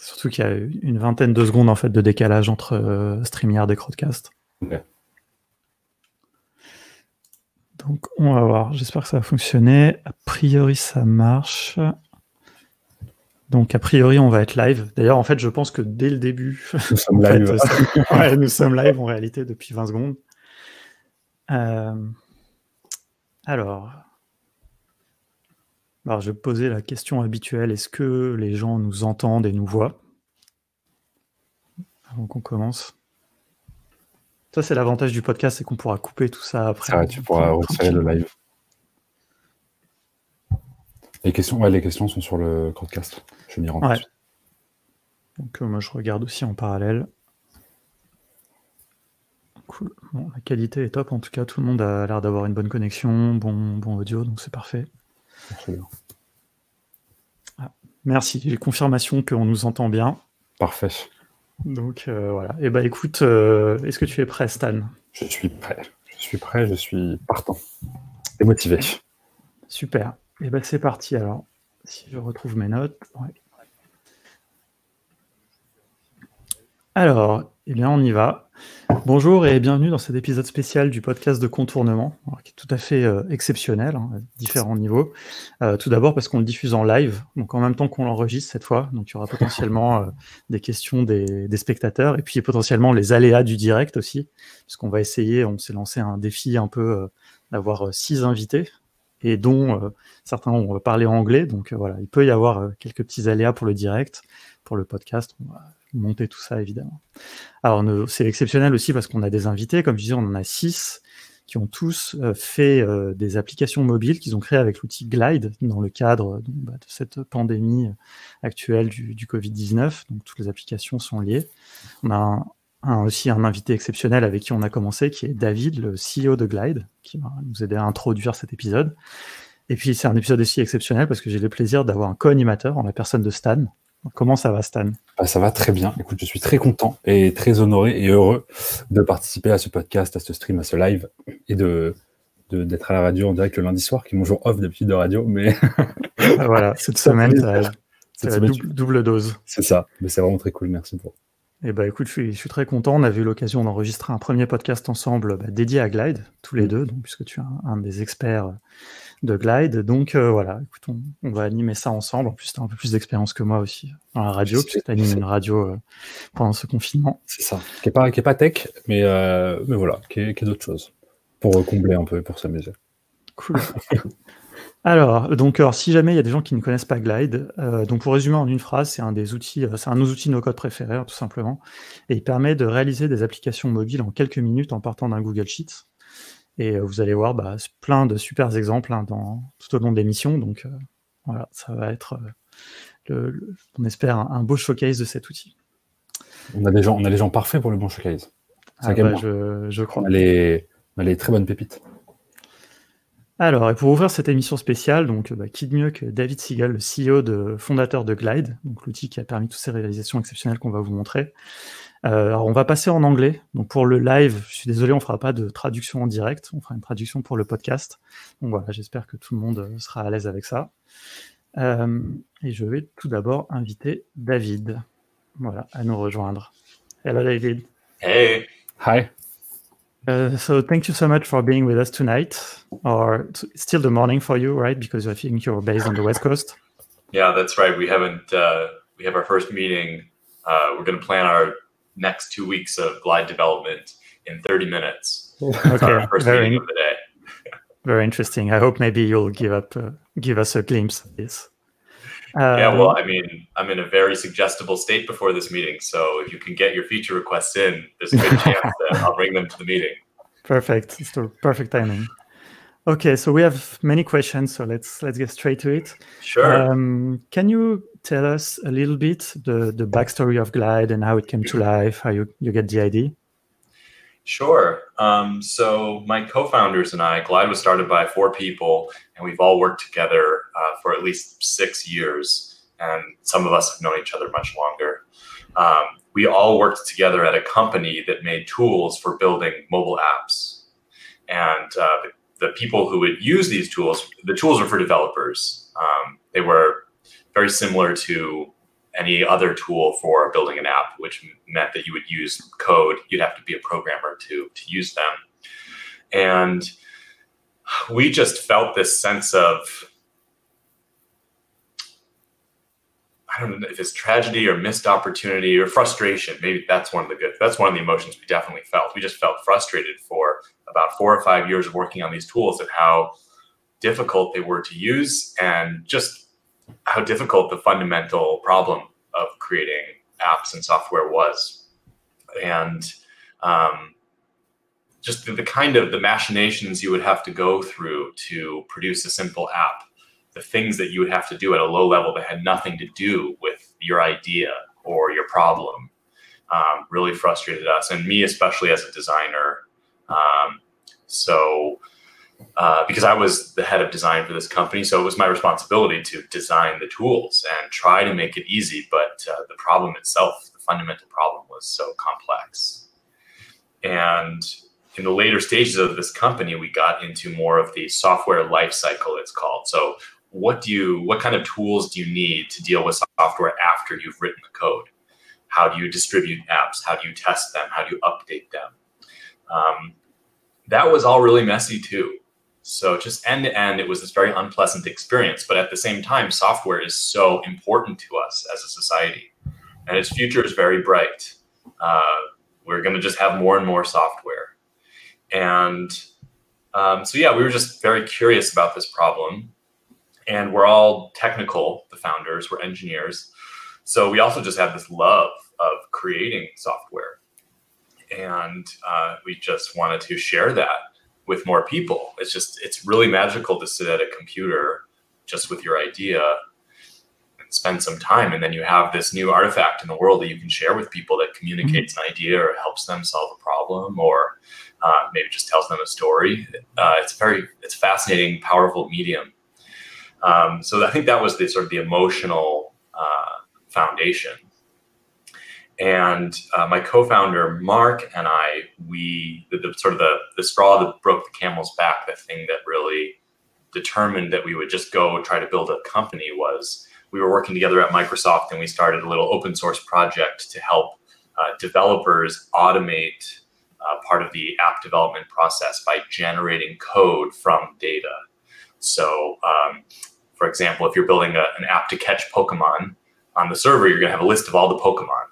Surtout qu'il y a une vingtaine de secondes en fait de décalage entre StreamYard et Crowdcast. Okay. Donc on va voir, j'espère que ça va fonctionner. A priori ça marche. Donc a priori on va être live. D'ailleurs en fait je pense que dès le début, nous sommes live. Ouais, nous sommes live en réalité depuis 20 secondes. Alors je vais poser la question habituelle, est-ce que les gens nous entendent et nous voient? Avant qu'on commence. Ça c'est l'avantage du podcast, c'est qu'on pourra couper tout ça après. Ça, tu pourras retirer le live. Les questions sont sur le Crowdcast. Je m'y rends tout de suite. Donc moi je regarde aussi en parallèle. Cool. Bon, la qualité est top, en tout cas tout le monde a l'air d'avoir une bonne connexion, bon audio, donc c'est parfait. Très bien. Merci, j'ai confirmation qu'on nous entend bien. Parfait. Donc voilà. Et écoute, est-ce que tu es prêt, Stan? Je suis prêt, je suis partant et motivé. Super. Et c'est parti alors. Si je retrouve mes notes. Ouais. Alors, on y va. Bonjour et bienvenue dans cet épisode spécial du podcast de Contournement, qui est tout à fait exceptionnel, à différents niveaux. Tout d'abord parce qu'on le diffuse en live, donc en même temps qu'on l'enregistre cette fois, donc il y aura potentiellement des questions des spectateurs, et puis potentiellement les aléas du direct aussi, puisqu'on va essayer, on s'est lancé un défi un peu d'avoir 6 invités, et dont certains ont parlé anglais, donc voilà, il peut y avoir quelques petits aléas pour le direct, pour le podcast, on va monter tout ça évidemment. Alors c'est exceptionnel aussi parce qu'on a des invités, comme je disais, on en a 6 qui ont tous fait des applications mobiles qu'ils ont créées avec l'outil Glide dans le cadre de cette pandémie actuelle du Covid-19, donc toutes les applications sont liées. On a aussi un invité exceptionnel avec qui on a commencé, qui est David, le CEO de Glide, qui va nous aider à introduire cet épisode. Et puis c'est un épisode aussi exceptionnel parce que j'ai le plaisir d'avoir un co-animateur en la personne de Stan. Comment ça va, Stan? Ça va très bien. Écoute, je suis très content et très honoré et heureux de participer à ce podcast, à ce stream, à ce live et d'être à la radio en direct le lundi soir, qui est mon jour off d'habitude de radio. Mais voilà, cette semaine, c'est la double dose. C'est ça, mais c'est vraiment très cool. Merci pour. Et écoute, je suis très content. On avait eu l'occasion d'enregistrer un premier podcast ensemble dédié à Glide, tous les deux, donc, puisque tu es un des experts de Glide. Donc voilà, écoute, on va animer ça ensemble. En plus, tu as un peu plus d'expérience que moi aussi dans la radio, puisque tu animes une radio pendant ce confinement. C'est ça, qui est pas tech, mais voilà, qui est d'autres choses, pour combler un peu, pour s'amuser. Cool. Alors, si jamais il y a des gens qui ne connaissent pas Glide, donc pour résumer en une phrase, c'est un des outils, c'est un de nos outils no-code préférés, tout simplement, et il permet de réaliser des applications mobiles en quelques minutes en partant d'un Google Sheets. Et vous allez voir plein de super exemples tout au long de l'émission, donc voilà, ça va être, on espère, un beau showcase de cet outil. On a les gens parfaits pour le bon showcase. Je crois. On a les très bonnes pépites. Alors, et pour ouvrir cette émission spéciale, donc qui de mieux que David Siegel, le CEO fondateur de Glide, donc l'outil qui a permis toutes ces réalisations exceptionnelles qu'on va vous montrer. Alors, on va passer en anglais. Donc, pour le live, je suis désolé, on ne fera pas de traduction en direct. On fera une traduction pour le podcast. Donc voilà, j'espère que tout le monde sera à l'aise avec ça. Et je vais tout d'abord inviter David, voilà, à nous rejoindre. Hello, David. Hey. Hi. So thank you so much for being with us tonight, or still the morning for you, right? Because I think you're based on the West Coast. Yeah, that's right. We have our first meeting. We're going to plan our next 2 weeks of Glide development in 30 minutes. Okay, our first meeting of the day. Very interesting. I hope maybe you'll give us a glimpse of this. Yeah, well, I mean, I'm in a very suggestible state before this meeting, so if you can get your feature requests in, there's a good chance that I'll bring them to the meeting. Perfect. It's the perfect timing. Okay, so we have many questions, so let's get straight to it. Sure. Can you tell us a little bit the backstory of Glide and how it came to life, how you get the idea? Sure. So my co-founders and I, Glide was started by 4 people, and we've all worked together for at least 6 years, and some of us have known each other much longer. We all worked together at a company that made tools for building mobile apps. And the people who would use these tools, the tools were for developers. They were very similar to any other tool for building an app, which meant that you would use code. You'd have to be a programmer to use them. And we just felt this sense of, I don't know if it's tragedy or missed opportunity or frustration. Maybe that's one of the emotions we definitely felt. We just felt frustrated for about 4 or 5 years of working on these tools and how difficult they were to use, and just how difficult the fundamental problem of creating apps and software was. And just the kind of the machinations you would have to go through to produce a simple app, the things that you would have to do at a low level that had nothing to do with your idea or your problem, really frustrated us, and me especially as a designer. Because I was the head of design for this company, so it was my responsibility to design the tools and try to make it easy, but the problem itself, the fundamental problem, was so complex. And in the later stages of this company, we got into more of the software life cycle, it's called. So what kind of tools do you need to deal with software after you've written the code? How do you distribute apps? How do you test them? How do you update them? That was all really messy too. So just end to end, it was this very unpleasant experience. But at the same time, software is so important to us as a society, and its future is very bright. We're going to just have more and more software. And so yeah, we were just very curious about this problem. And we're all technical, the founders, we're engineers. So we also just have this love of creating software. And we just wanted to share that with more people. It's really magical to sit at a computer just with your idea and spend some time. And then you have this new artifact in the world that you can share with people that communicates an idea or helps them solve a problem, or maybe just tells them a story. It's a fascinating, powerful medium. So I think that was the sort of the emotional foundation. And my co-founder, Mark, and I, the straw that broke the camel's back, the thing that really determined that we would just go try to build a company, was we were working together at Microsoft, and we started a little open source project to help developers automate part of the app development process by generating code from data. So, for example, if you're building an app to catch Pokemon on the server, you're going to have a list of all the Pokemon.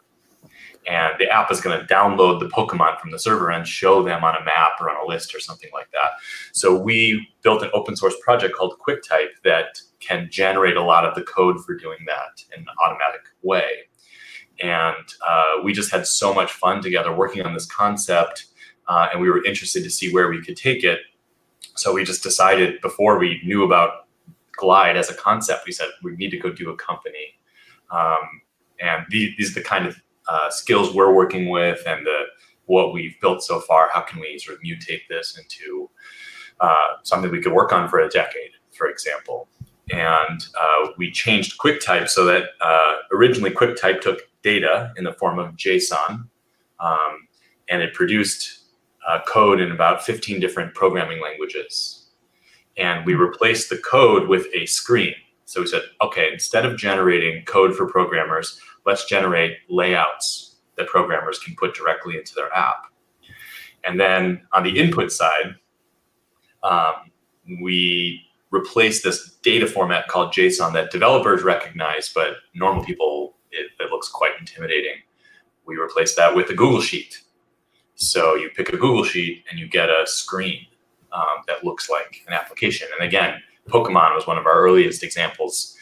And the app is going to download the Pokemon from the server and show them on a map or on a list or something like that. So we built an open source project called QuickType that can generate a lot of the code for doing that in an automatic way. And we just had so much fun together working on this concept, and we were interested to see where we could take it. So we just decided, before we knew about Glide as a concept, we said we need to go do a company. And these are the kind of skills we're working with, and what we've built so far. How can we sort of mutate this into something we could work on for a decade, for example? And we changed QuickType so that originally QuickType took data in the form of JSON, and it produced code in about 15 different programming languages. And we replaced the code with a screen. So we said, okay, instead of generating code for programmers, let's generate layouts that programmers can put directly into their app. And then on the input side, we replaced this data format called JSON that developers recognize, but normal people, it looks quite intimidating. We replaced that with a Google Sheet. So you pick a Google Sheet and you get a screen that looks like an application. And again, Pokemon was one of our earliest examples.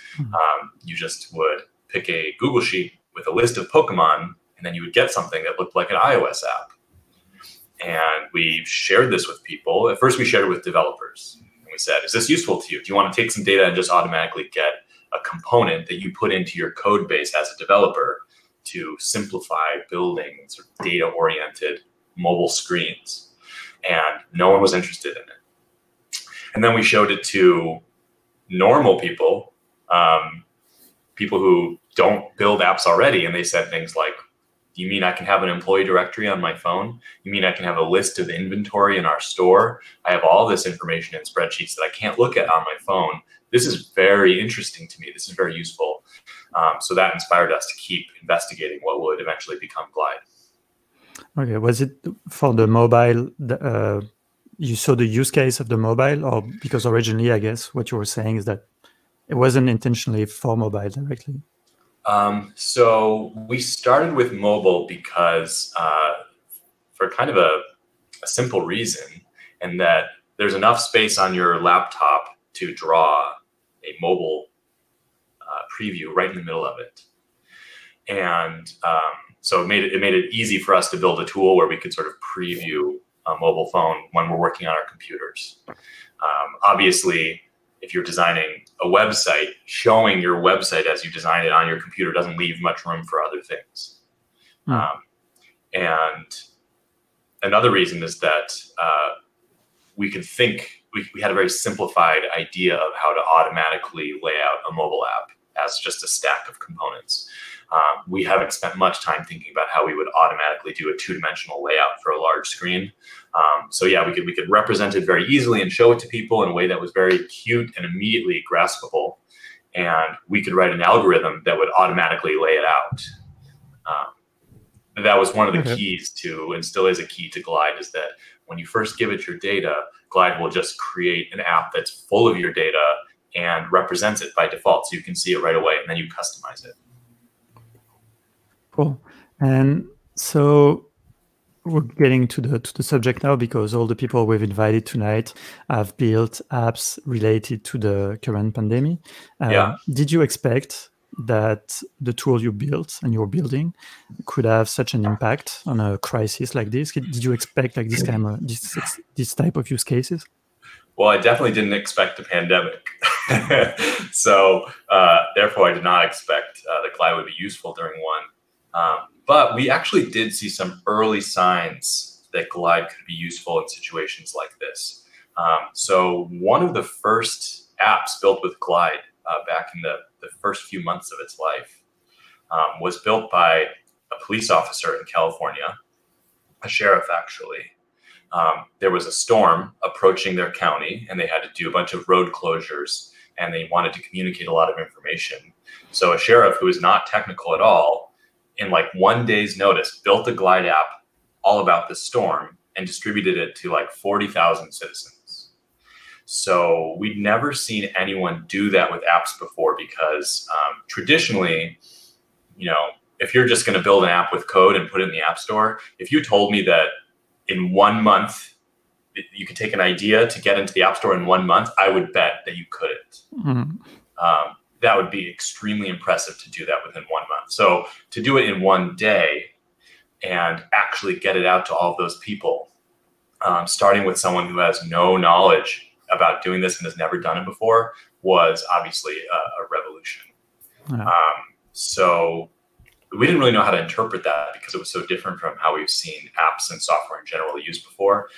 You just would pick a Google Sheet with a list of Pokemon, and then you would get something that looked like an iOS app. And we shared this with people. At first, we shared it with developers. And we said, is this useful to you? Do you want to take some data and just automatically get a component that you put into your code base as a developer to simplify building sort of data-oriented mobile screens? And no one was interested in it. And then we showed it to normal people, people who don't build apps already. And they said things like, do you mean I can have an employee directory on my phone? You mean I can have a list of inventory in our store? I have all this information in spreadsheets that I can't look at on my phone. This is very interesting to me. This is very useful. So that inspired us to keep investigating what would eventually become Glide. Okay, was it for the mobile? You saw the use case of the mobile, or because originally, I guess what you were saying is that it wasn't intentionally for mobile directly? So we started with mobile because for kind of a simple reason, and that there's enough space on your laptop to draw a mobile preview right in the middle of it. And so it made it easy for us to build a tool where we could sort of preview a mobile phone when we're working on our computers. Obviously, if you're designing a website, showing your website as you design it on your computer doesn't leave much room for other things. And another reason is that we could think, we had a very simplified idea of how to automatically lay out a mobile app as just a stack of components. We haven't spent much time thinking about how we would automatically do a two-dimensional layout for a large screen. So yeah, we could represent it very easily and show it to people in a way that was very cute and immediately graspable. And we could write an algorithm that would automatically lay it out. That was one of the keys to, and still is a key to Glide, is that when you first give it your data, Glide will just create an app that's full of your data and represents it by default, so you can see it right away, and then you customize it. Cool. And so we're getting to the subject now, because all the people we've invited tonight have built apps related to the current pandemic. Did you expect that the tool you built and you're building could have such an impact on a crisis like this? Did you expect like this type of use cases? Well, I definitely didn't expect a pandemic. So therefore, I did not expect that Glide would be useful during one. But we actually did see some early signs that Glide could be useful in situations like this. So one of the first apps built with Glide back in the first few months of its life was built by a police officer in California, a sheriff actually. There was a storm approaching their county, and they had to do a bunch of road closures, and they wanted to communicate a lot of information. So a sheriff who is not technical at all, in like 1 day's notice, built a Glide app all about the storm and distributed it to like 40,000 citizens. So we'd never seen anyone do that with apps before, because traditionally, you know, if you're just going to build an app with code and put it in the App Store, if you told me that in 1 month you could take an idea to get into the App Store in 1 month, I would bet that you couldn't. That would be extremely impressive to do that within 1 month. So to do it in 1 day and actually get it out to all of those people, starting with someone who has no knowledge about doing this and has never done it before, was obviously a revolution. So we didn't really know how to interpret that, because it was so different from how we've seen apps and software in general used before.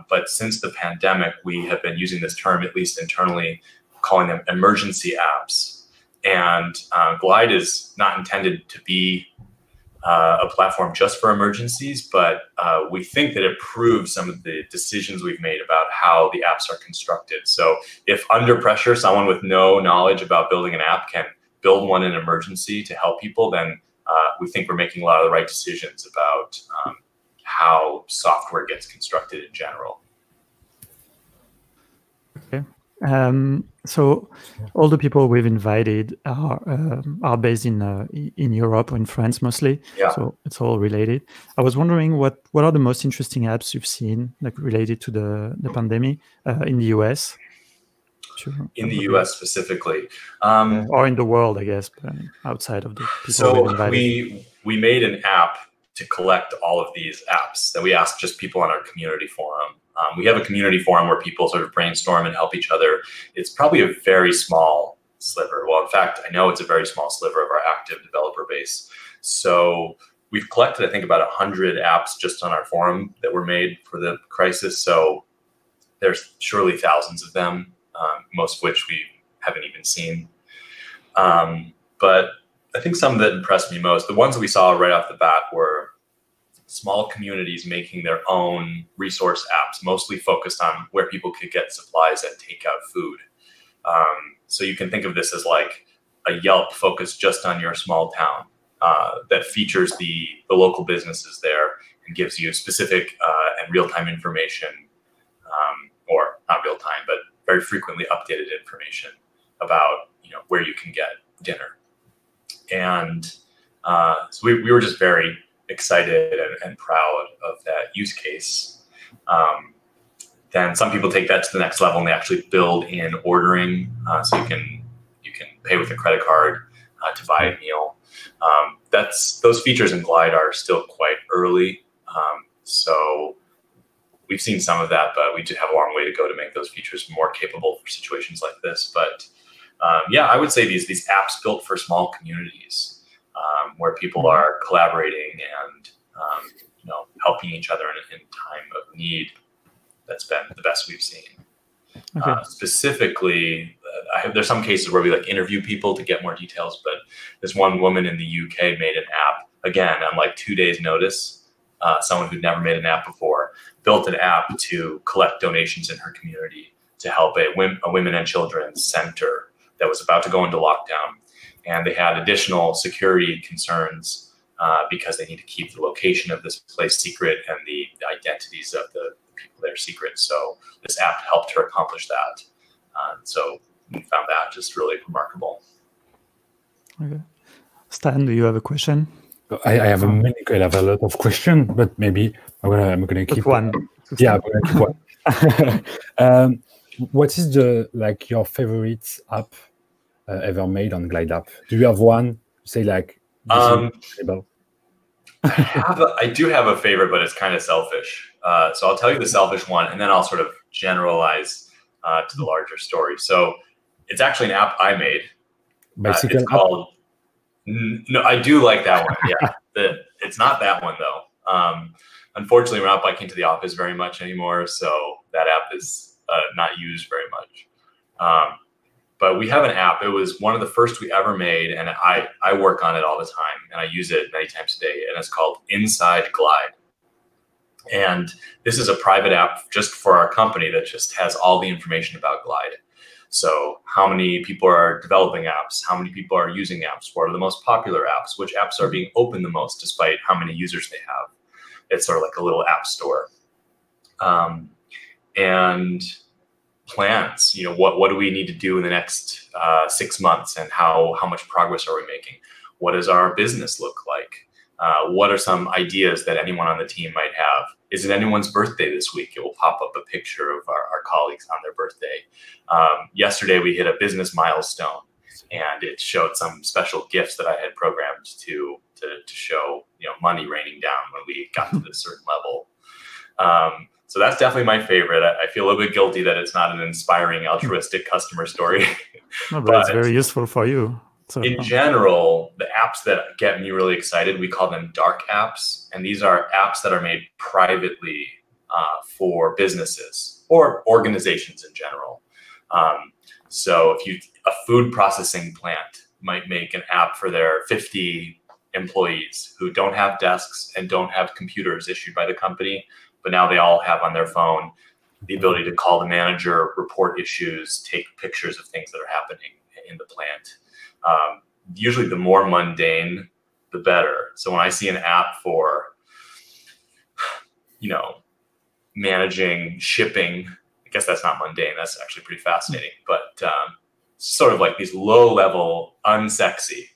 But since the pandemic, we have been using this term, at least internally, calling them emergency apps. And Glide is not intended to be a platform just for emergencies, but we think that it proves some of the decisions we've made about how the apps are constructed. So if under pressure, someone with no knowledge about building an app can build one in emergency to help people, then we think we're making a lot of the right decisions about how software gets constructed in general. Okay. So all the people we've invited are based in Europe or in France mostly. So it's all related. I was wondering what are the most interesting apps you've seen, like related to the pandemic in the US? In the US specifically, or in the world, I guess, but outside of the people. So we made an app to collect all of these apps that we asked just people on our community forum. We have a community forum where people sort of brainstorm and help each other. It's probably a very small sliver. Well, in fact, I know it's a very small sliver of our active developer base. So we've collected, I think, about 100 apps just on our forum that were made for the crisis. So there's surely thousands of them, most of which we haven't even seen. But I think some that impressed me most, the ones that we saw right off the bat, were small communities making their own resource apps, mostly focused on where people could get supplies and take out food. So you can think of this as like a Yelp focused just on your small town that features the local businesses there and gives you specific and real-time information, or not real-time, but very frequently updated information about where you can get dinner. And so we were just very excited and proud of that use case. Then some people take that to the next level and they actually build in ordering, so you can pay with a credit card to buy a meal. Those features in Glide are still quite early, so we've seen some of that, but we do have a long way to go to make those features more capable for situations like this. But yeah, I would say these apps built for small communities, where people are collaborating and helping each other in time of need. That's been the best we've seen. Okay. Specifically, there's some cases where we interview people to get more details, but this one woman in the UK made an app, again, on 2 days notice, someone who'd never made an app before, built an app to collect donations in her community to help a women and children's center that was about to go into lockdown. And they had additional security concerns because they need to keep the location of this place secret and the identities of the people there secret. So this app helped her accomplish that. So we found that just really remarkable. Okay. Stan, do you have a question? I have a lot of questions, but maybe I'm gonna keep one. Yeah, I'm gonna keep one. What is your favorite app ever made on Glide app? Do you have one? Say I do have a favorite, but it's kind of selfish. So I'll tell you the selfish one, and then I'll sort of generalize to the larger story. So it's actually an app I made. It's called. No, I do like that one. Yeah, it's not that one though. Unfortunately, we're not biking to the office very much anymore, so that app is not used very much. But we have an app. It was one of the first we ever made, and I work on it all the time, and I use it many times a day, and it's called Inside Glide. And this is a private app just for our company that just has all the information about Glide. So how many people are developing apps? How many people are using apps? What are the most popular apps? Which apps are being opened the most despite how many users they have? It's sort of like a little app store. And plans, what do we need to do in the next 6 months, and how much progress are we making? What does our business look like? What are some ideas that anyone on the team might have? Is it anyone's birthday this week? It will pop up a picture of our colleagues on their birthday. Yesterday, we hit a business milestone, and it showed some special gifts that I had programmed to show money raining down when we got to this certain level. So that's definitely my favorite. I feel a little bit guilty that it's not an inspiring, altruistic customer story. No, but it's very useful for you. So, in general, the apps that get me really excited, we call them dark apps. And these are apps that are made privately for businesses or organizations in general. So if a food processing plant might make an app for their 50 employees who don't have desks and don't have computers issued by the company, but now they all have on their phone the ability to call the manager, report issues, take pictures of things that are happening in the plant. Usually the more mundane, the better. So when I see an app for, managing shipping, I guess that's not mundane. That's actually pretty fascinating. But sort of like these low-level, unsexy,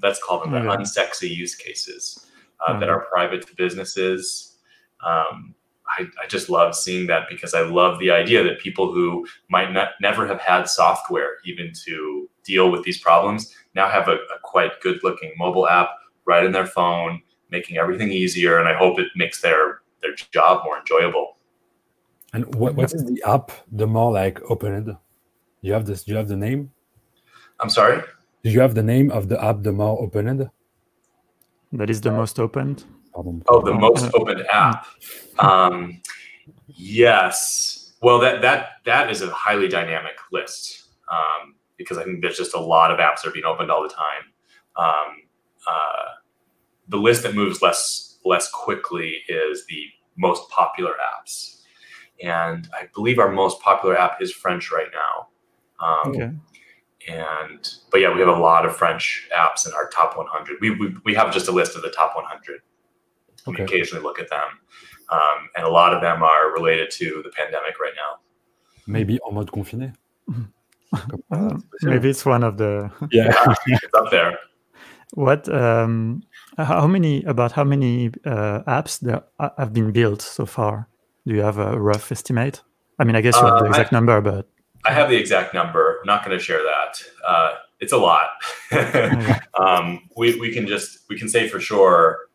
let's call them the unsexy use cases that are private to businesses. I just love seeing that, because I love the idea that people who might never have had software even to deal with these problems now have a quite good-looking mobile app right in their phone, making everything easier, and I hope it makes their job more enjoyable. And what is the app the more opened? Do you have this? Do you have the name? I'm sorry? Do you have the name of the app the more opened? That is the most opened. Oh, the most opened app. Yes. Well, that is a highly dynamic list, because I think there's just a lot of apps that are being opened all the time. The list that moves less quickly is the most popular apps, and I believe our most popular app is French right now. But yeah, we have a lot of French apps in our top 100. We have just a list of the top 100. We occasionally look at them. And a lot of them are related to the pandemic right now. Maybe en mode confiné. Maybe it's one of the... Yeah, it's up there. What? How many apps there have been built so far? Do you have a rough estimate? I mean, I guess you have the exact number, but I have the exact number. I'm not going to share that. It's a lot. We can say for sure.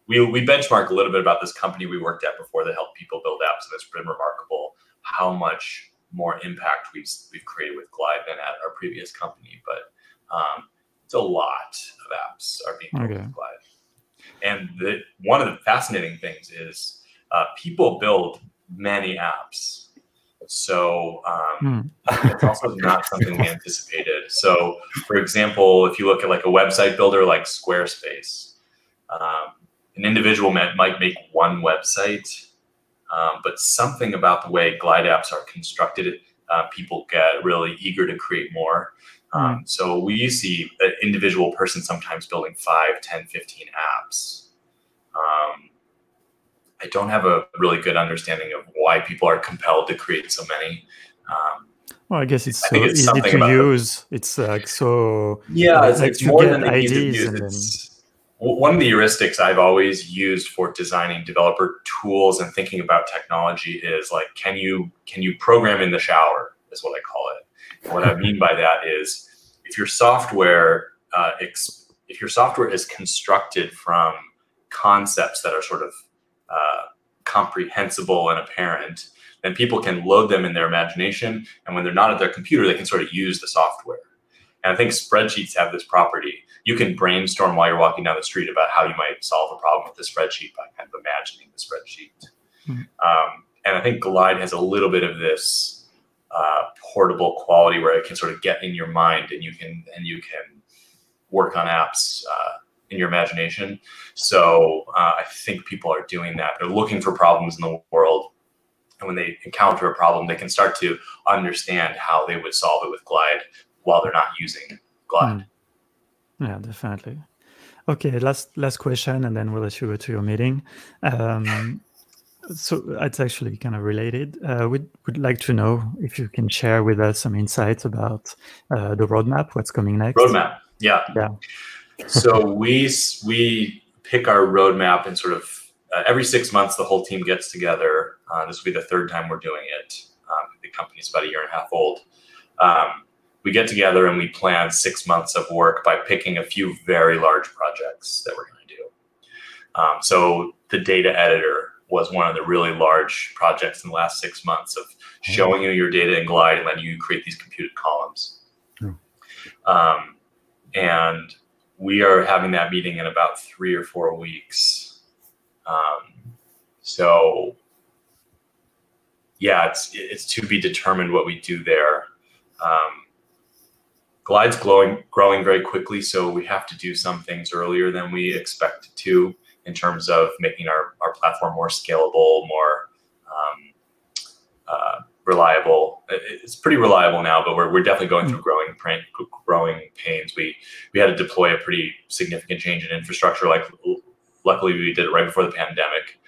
We benchmark a little bit about this company we worked at before that helped people build apps, and it's been remarkable how much more impact we've created with Glide than at our previous company. But it's a lot of apps are being built with Glide. And one of the fascinating things is people build many apps. So it's also not something we anticipated. So for example, if you look at like a website builder like Squarespace, an individual might make one website, but something about the way Glide apps are constructed, people get really eager to create more. So we see an individual person sometimes building 5, 10, 15 apps. I don't have a really good understanding of why people are compelled to create so many. Well, I guess it's so easy to use. It's like so... Yeah, it's more than the ease of use. One of the heuristics I've always used for designing developer tools and thinking about technology is like, can you program in the shower, is what I call it. And what I mean by that is if your software is constructed from concepts that are sort of comprehensible and apparent, then people can load them in their imagination, and when they're not at their computer, they can sort of use the software. And I think spreadsheets have this property. You can brainstorm while you're walking down the street about how you might solve a problem with the spreadsheet by kind of imagining the spreadsheet. And I think Glide has a little bit of this portable quality where it can sort of get in your mind, and you can work on apps in your imagination. So I think people are doing that. They're looking for problems in the world, and when they encounter a problem, they can start to understand how they would solve it with Glide while they're not using Glide. Yeah, definitely. Okay, last question, and then we'll let you go to your meeting. So it's actually kind of related. We'd like to know if you can share with us some insights about the roadmap, what's coming next. Roadmap, yeah. So we pick our roadmap, and sort of every 6 months the whole team gets together. This will be the third time we're doing it. The company's about 1.5 years old. We get together and we plan 6 months of work by picking a few very large projects that we're going to do. So the data editor was one of the really large projects in the last 6 months of showing you your data in Glide and letting you create these computed columns. And we are having that meeting in about 3 or 4 weeks. So yeah, it's to be determined what we do there. Glide's growing very quickly, so we have to do some things earlier than we expect to in terms of making our platform more scalable, more reliable. It's pretty reliable now, but we're definitely going through growing pains. We had to deploy a pretty significant change in infrastructure. Luckily, we did it right before the pandemic.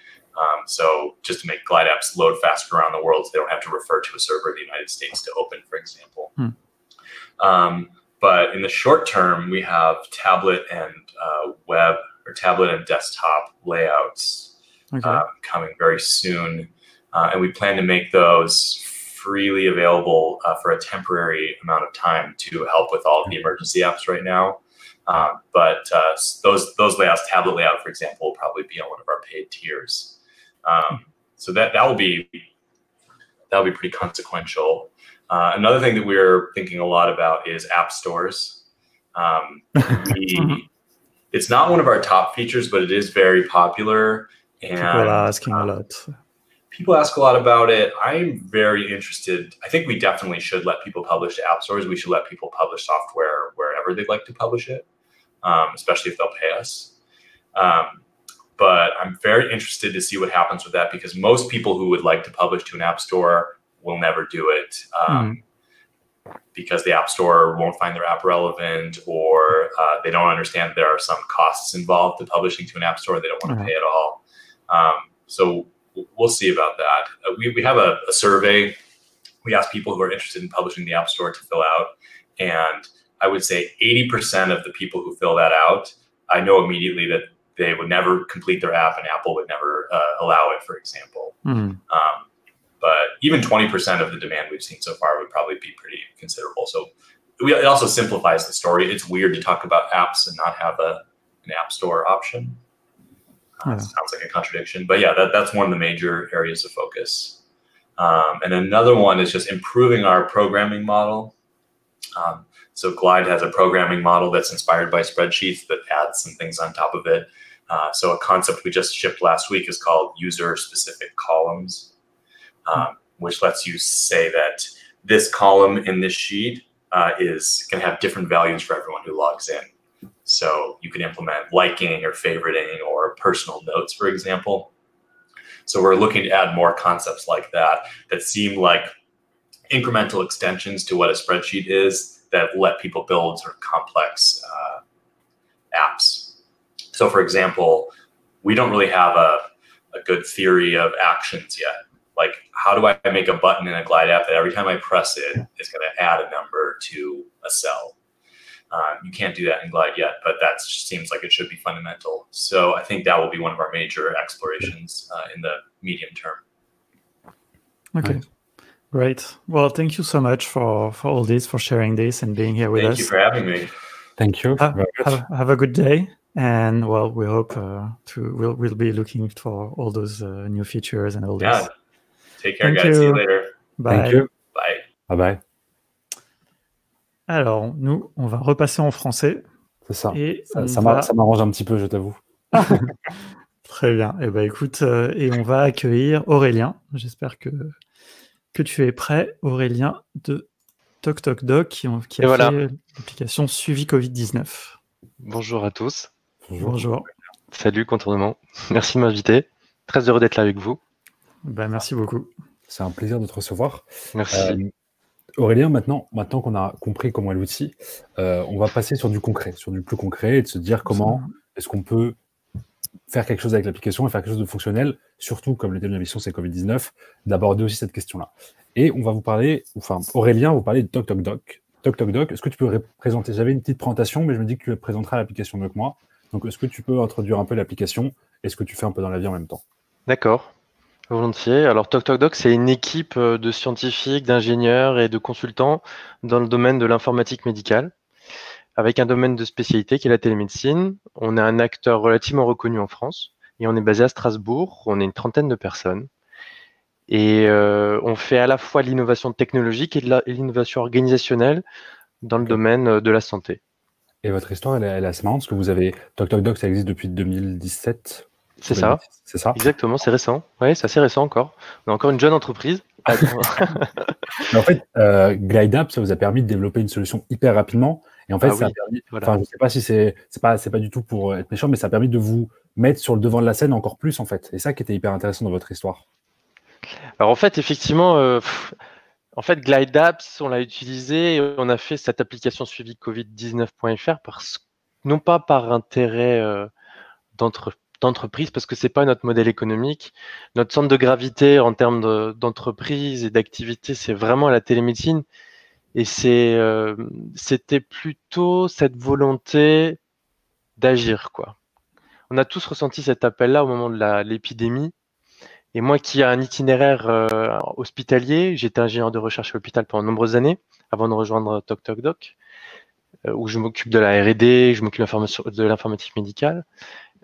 So just to make Glide apps load faster around the world, so they don't have to refer to a server in the United States to open, for example. But in the short term, we have tablet and web or tablet and desktop layouts coming very soon. And we plan to make those freely available for a temporary amount of time to help with all of the emergency apps right now. But those layouts, tablet layout, for example, will probably be on one of our paid tiers. So that will be pretty consequential. Another thing that we're thinking a lot about is app stores. It's not one of our top features, but it is very popular. And people are asking a lot. People ask a lot about it. I'm very interested. I think we definitely should let people publish to app stores. We should let people publish software wherever they'd like to publish it, especially if they'll pay us. But I'm very interested to see what happens with that, because most people who would like to publish to an app store will never do it. because the App Store won't find their app relevant, or they don't understand there are some costs involved to publishing to an App Store. They don't want to pay at all. So we'll see about that. We have a survey. We ask people who are interested in publishing the App Store to fill out. And I would say 80% of the people who fill that out, I know immediately that they would never complete their app and Apple would never allow it, for example. But even 20% of the demand we've seen so far would probably be pretty considerable. So it also simplifies the story. It's weird to talk about apps and not have an App Store option. Sounds like a contradiction. But yeah, that's one of the major areas of focus. And another one is just improving our programming model. So Glide has a programming model that's inspired by spreadsheets that adds some things on top of it. So a concept we just shipped last week is called user-specific columns, which lets you say that this column in this sheet is going to have different values for everyone who logs in. So you can implement liking or favoriting or personal notes, for example. So we're looking to add more concepts like that seem like incremental extensions to what a spreadsheet is that let people build sort of complex apps. So for example, we don't really have a good theory of actions yet. Like, how do I make a button in a Glide app that every time I press it, it's going to add a number to a cell? You can't do that in Glide yet, but that seems like it should be fundamental. So I think that will be one of our major explorations in the medium term. Okay, great. Well, thank you so much for all this, for sharing this and being here with us. Thank you for having me. Thank you. Have a good day. And well, we hope we'll be looking for all those new features and all this. Yeah. Take care, guys. See you later. Bye. Thank you. Bye. Bye. Alors, nous, on va repasser en français. C'est ça. Et ça m'arrange un petit peu, je t'avoue. Très bien. Eh ben, écoute, et on va accueillir Aurélien. J'espère que tu es prêt, Aurélien de TokTokDoc, qui a fait l'application Suivi Covid-19. Bonjour à tous. Bonjour. Salut Contournement. Merci de m'inviter. Très heureux d'être là avec vous. Merci beaucoup. C'est un plaisir de te recevoir. Merci. Aurélien, maintenant qu'on a compris comment est l'outil, on va passer sur du concret, sur du plus concret, et de se dire comment est-ce qu'on peut faire quelque chose avec l'application et faire quelque chose de fonctionnel, surtout comme le thème de la mission c'est Covid-19, d'aborder aussi cette question-là. Et on va vous parler, Aurélien va vous parler de TokTokDoc. TokTokDoc, est-ce que tu peux présenter? J'avais une petite présentation, mais je me dis que tu présenteras l'application mieux que moi. Donc, est-ce que tu peux introduire un peu l'application et ce que tu fais un peu dans la vie en même temps? D'accord. Volontiers. Alors TokTokDoc, c'est une équipe de scientifiques, d'ingénieurs et de consultants dans le domaine de l'informatique médicale, avec un domaine de spécialité qui est la télémédecine. On est un acteur relativement reconnu en France et on est basé à Strasbourg. On est une 30aine de personnes et on fait à la fois l'innovation technologique et l'innovation organisationnelle dans le domaine de la santé. Et votre histoire, elle est assez marrante parce que vous avez TokTokDoc, ça existe depuis 2017. C'est ça. C'est ça. Exactement, c'est récent. Oui, c'est assez récent encore. On est encore une jeune entreprise. Mais en fait, Glide App, ça vous a permis de développer une solution hyper rapidement. Et en fait, ça a permis, je ne sais pas si c'est pas du tout pour être méchant, mais ça a permis de vous mettre sur le devant de la scène encore plus, en fait. Et ça qui était hyper intéressant dans votre histoire. Alors en fait, effectivement, Glide Apps, on l'a utilisé et on a fait cette application suivi Covid-19.fr non pas par intérêt d'entreprise, parce que c'est pas notre modèle économique. Notre centre de gravité en termes d'entreprise et d'activité, c'est vraiment la télémédecine. Et c'était plutôt cette volonté d'agir, quoi. On a tous ressenti cet appel-là au moment de l'épidémie. Et moi qui ai un itinéraire hospitalier, j'étais ingénieur de recherche à l'hôpital pendant de nombreuses années, avant de rejoindre TokTokDoc, où je m'occupe de la R&D, je m'occupe de l'informatique médicale.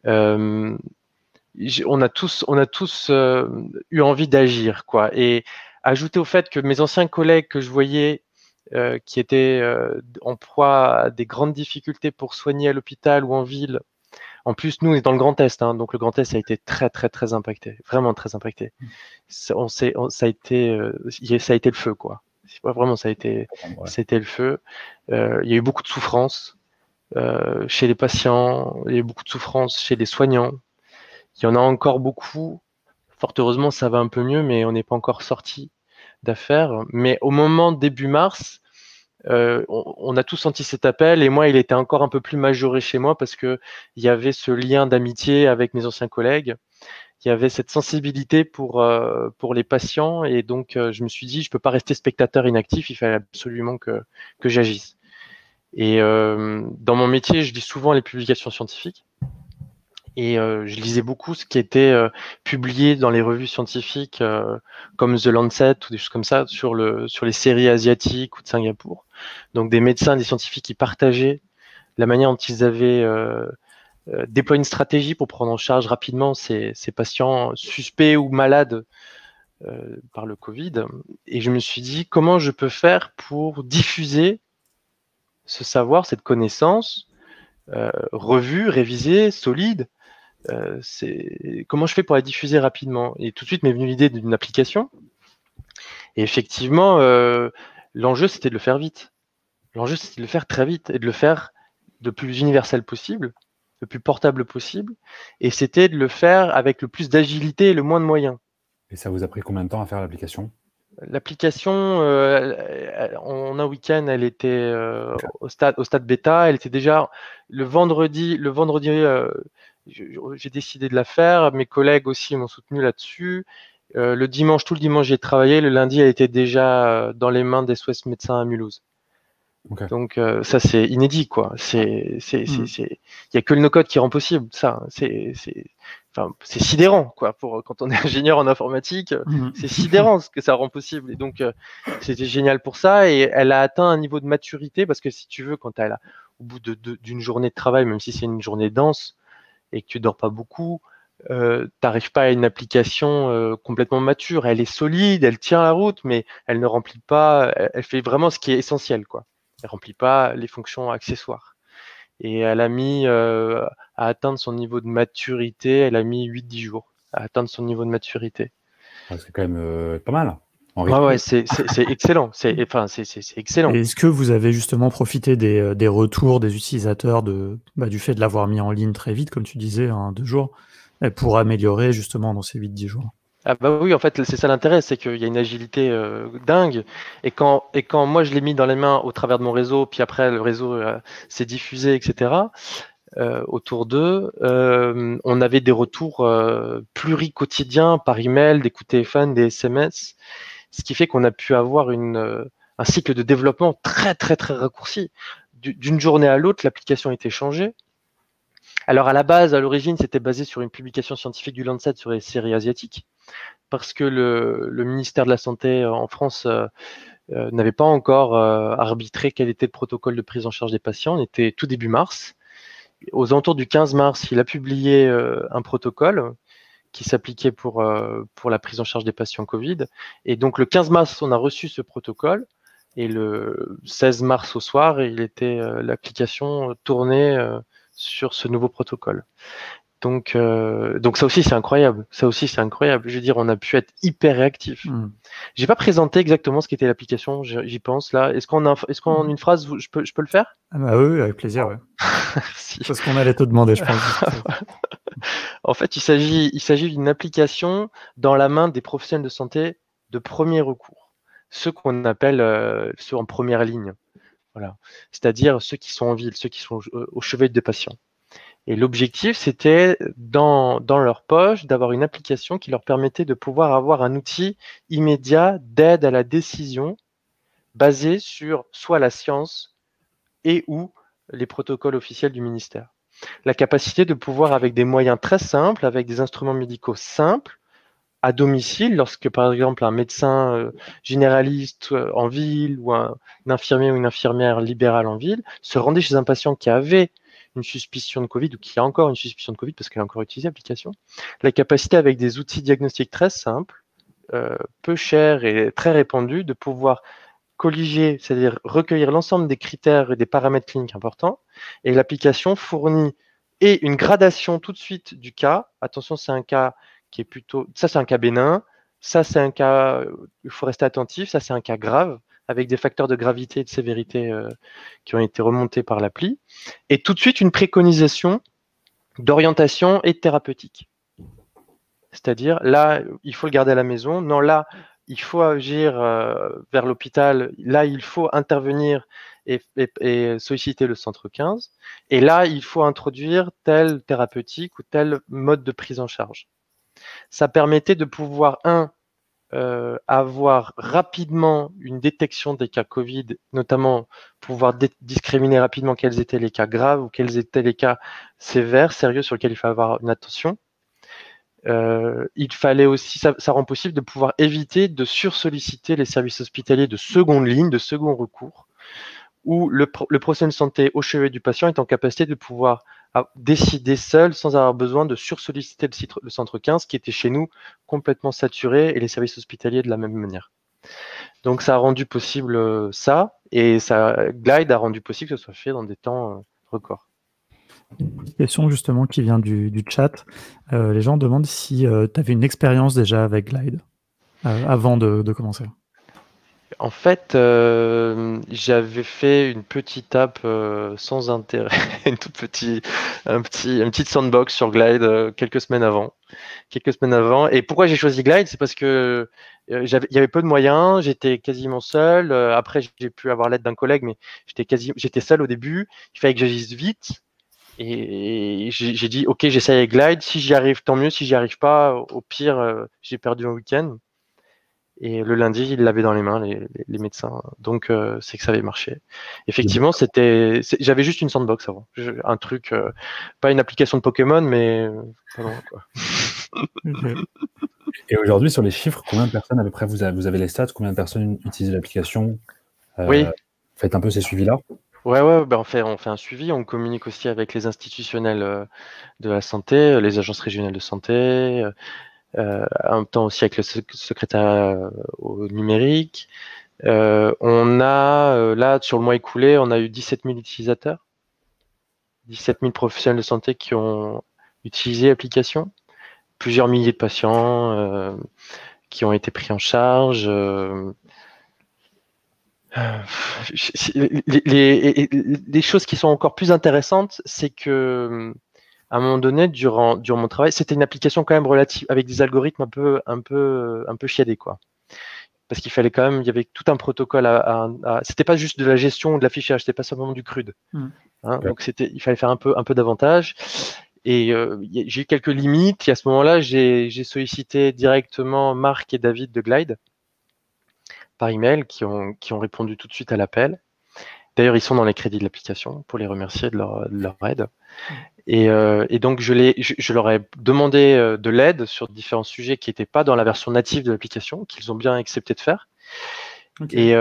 On a tous eu envie d'agir, quoi. Et ajouter au fait que mes anciens collègues que je voyais qui étaient en proie à des grandes difficultés pour soigner à l'hôpital ou en ville. En plus, nous, on est dans le Grand Est, hein, donc le Grand Est a été très, très, très impacté, vraiment très impacté. Ça a été le feu, quoi. Vraiment, ça a été le feu. Il y a eu beaucoup de souffrance chez les patients, il y a eu beaucoup de souffrance chez les soignants. Il y en a encore beaucoup. Fort heureusement, ça va un peu mieux, mais on n'est pas encore sorti d'affaires. Mais au moment début mars, On a tous senti cet appel et moi, il était encore un peu plus majoré chez moi parce que il y avait ce lien d'amitié avec mes anciens collègues. Il y avait cette sensibilité pour les patients et donc je me suis dit, je peux pas rester spectateur inactif, il fallait absolument que j'agisse. Et dans mon métier, je lis souvent les publications scientifiques. Et je lisais beaucoup ce qui était publié dans les revues scientifiques comme The Lancet ou des choses comme ça sur les séries asiatiques ou de Singapour. Donc des médecins, des scientifiques qui partageaient la manière dont ils avaient déployé une stratégie pour prendre en charge rapidement ces patients suspects ou malades par le Covid. Et je me suis dit, comment je peux faire pour diffuser ce savoir, cette connaissance revue, révisée, solide. Comment je fais pour la diffuser rapidement? Et tout de suite m'est venue l'idée d'une application. Et effectivement, l'enjeu, c'était de le faire vite. L'enjeu, c'était de le faire très vite et de le faire le plus universel possible, le plus portable possible. Et c'était de le faire avec le plus d'agilité et le moins de moyens. Et ça vous a pris combien de temps à faire l'application? L'application, en un week-end, elle était au stade bêta. Elle était déjà le vendredi, j'ai décidé de la faire. Mes collègues aussi m'ont soutenu là-dessus. Le dimanche, tout le dimanche, j'ai travaillé. Le lundi, elle était déjà dans les mains des SOS médecins à Mulhouse. Okay. Donc ça, c'est inédit, quoi. Il y a que le no-code qui rend possible ça. C'est sidérant, quoi. Quand on est ingénieur en informatique, c'est sidérant ce que ça rend possible. Et donc c'était génial pour ça. Et elle a atteint un niveau de maturité parce que si tu veux, quand elle a au bout d'une journée de travail, même si c'est une journée dense et que tu dors pas beaucoup, t'arrives pas à une application complètement mature. Elle est solide, elle tient la route, mais elle ne remplit pas. Elle fait vraiment ce qui est essentiel, quoi. Elle remplit pas les fonctions accessoires. Et elle a mis à atteindre son niveau de maturité, elle a mis 8-10 jours à atteindre son niveau de maturité. C'est quand même pas mal. Ouais, c'est excellent. C'est excellent. Et est-ce que vous avez justement profité des retours des utilisateurs du fait de l'avoir mis en ligne très vite, comme tu disais, en 2 jours, pour améliorer justement dans ces 8-10 jours? Ah bah oui, en fait, c'est ça l'intérêt, c'est qu'il y a une agilité dingue. Et quand moi, je l'ai mis dans les mains au travers de mon réseau, puis après, le réseau s'est diffusé, etc., autour d'eux, on avait des retours pluriquotidiens par email, des coups de téléphone, des SMS, ce qui fait qu'on a pu avoir un cycle de développement très, très, très raccourci. D'une journée à l'autre, l'application a été changée. Alors à la base, à l'origine, c'était basé sur une publication scientifique du Lancet sur les séries asiatiques, parce que le ministère de la Santé en France n'avait pas encore arbitré quel était le protocole de prise en charge des patients. On était tout début mars. Aux alentours du 15 mars, il a publié un protocole qui s'appliquait pour la prise en charge des patients Covid. Et donc le 15 mars, on a reçu ce protocole. Et le 16 mars au soir, l'application tournait sur ce nouveau protocole. Donc ça aussi c'est incroyable. Je veux dire, on a pu être hyper réactif. J'ai pas présenté exactement ce qu'était l'application. J'y pense là. Est-ce qu'en une phrase, je peux le faire? Ah bah oui, avec plaisir. Ouais. Merci. C'est ce qu'on allait te demander, je pense. En fait, il s'agit d'une application dans la main des professionnels de santé de premier recours, ceux qu'on appelle ceux en première ligne. Voilà. C'est-à-dire ceux qui sont en ville, ceux qui sont au chevet des patients. Et l'objectif, c'était dans leur poche d'avoir une application qui leur permettait de pouvoir avoir un outil immédiat d'aide à la décision basé sur soit la science et ou les protocoles officiels du ministère. La capacité de pouvoir, avec des moyens très simples, avec des instruments médicaux simples, à domicile, lorsque par exemple un médecin généraliste en ville ou un infirmier ou une infirmière libérale en ville se rendait chez un patient qui avait une suspicion de Covid ou qui a encore une suspicion de Covid parce qu'elle a encore utilisé l'application, la capacité avec des outils diagnostiques très simples, peu chers et très répandus, de pouvoir colliger, c'est-à-dire recueillir l'ensemble des critères et des paramètres cliniques importants, et l'application fournit et une gradation tout de suite du cas. Attention, c'est un cas qui est plutôt, ça c'est un cas bénin, ça c'est un cas, il faut rester attentif, ça c'est un cas grave, avec des facteurs de gravité et de sévérité qui ont été remontés par l'appli, et tout de suite une préconisation d'orientation et de thérapeutique. C'est-à-dire, là, il faut le garder à la maison, non, là, il faut agir vers l'hôpital. Là, il faut intervenir et solliciter le centre 15. Et là, il faut introduire tel thérapeutique ou tel mode de prise en charge. Ça permettait de pouvoir, avoir rapidement une détection des cas Covid, notamment pouvoir discriminer rapidement quels étaient les cas graves ou quels étaient les cas sévères, sérieux, sur lesquels il faut avoir une attention. Il fallait aussi, ça rend possible de pouvoir éviter de sursolliciter les services hospitaliers de seconde ligne, de second recours, où le professionnel de santé au chevet du patient est en capacité de pouvoir décider seul sans avoir besoin de sursolliciter le centre 15 qui était chez nous complètement saturé et les services hospitaliers de la même manière. Donc ça a rendu possible ça, et Glide a rendu possible que ce soit fait dans des temps records. Une question justement qui vient du chat. Les gens demandent si tu avais une expérience déjà avec Glide avant de commencer. En fait, j'avais fait une petite app sans intérêt, une petite sandbox sur Glide quelques semaines avant. Et pourquoi j'ai choisi Glide? C'est parce que il y avait peu de moyens, j'étais quasiment seul. Après, j'ai pu avoir l'aide d'un collègue, mais j'étais seul au début. Il fallait que j'agisse vite. Et j'ai dit, OK, j'essaye avec Glide. Si j'y arrive, tant mieux. Si j'y arrive pas, au pire, j'ai perdu un week-end. Et le lundi, ils l'avaient dans les mains, les médecins. Donc, c'est que ça avait marché. Effectivement, j'avais juste une sandbox avant. Un truc, pas une application de Pokémon, mais pas loin, quoi. Et aujourd'hui, sur les chiffres, combien de personnes à peu près vous avez les stats? Combien de personnes utilisent l'application? Oui. Faites un peu ces suivis-là. Ouais, on fait un suivi. On communique aussi avec les institutionnels de la santé, les agences régionales de santé, en même temps aussi avec le secrétariat au numérique. On a, là, sur le mois écoulé, on a eu 17 000 utilisateurs, 17 000 professionnels de santé qui ont utilisé l'application, plusieurs milliers de patients qui ont été pris en charge. Les choses qui sont encore plus intéressantes, c'est que à un moment donné, durant mon travail, c'était une application quand même relative, avec des algorithmes un peu chiadés, quoi. Parce qu'il fallait quand même, il y avait tout un protocole c'était pas juste de la gestion ou de l'affichage, c'était pas simplement du crude. Hein, donc il fallait faire un peu davantage. Et j'ai eu quelques limites. Et à ce moment-là, j'ai sollicité directement Marc et David de Glide par email qui ont répondu tout de suite à l'appel. D'ailleurs, ils sont dans les crédits de l'application pour les remercier de leur aide. Et donc, je leur ai demandé de l'aide sur différents sujets qui n'étaient pas dans la version native de l'application, qu'ils ont bien accepté de faire. Okay.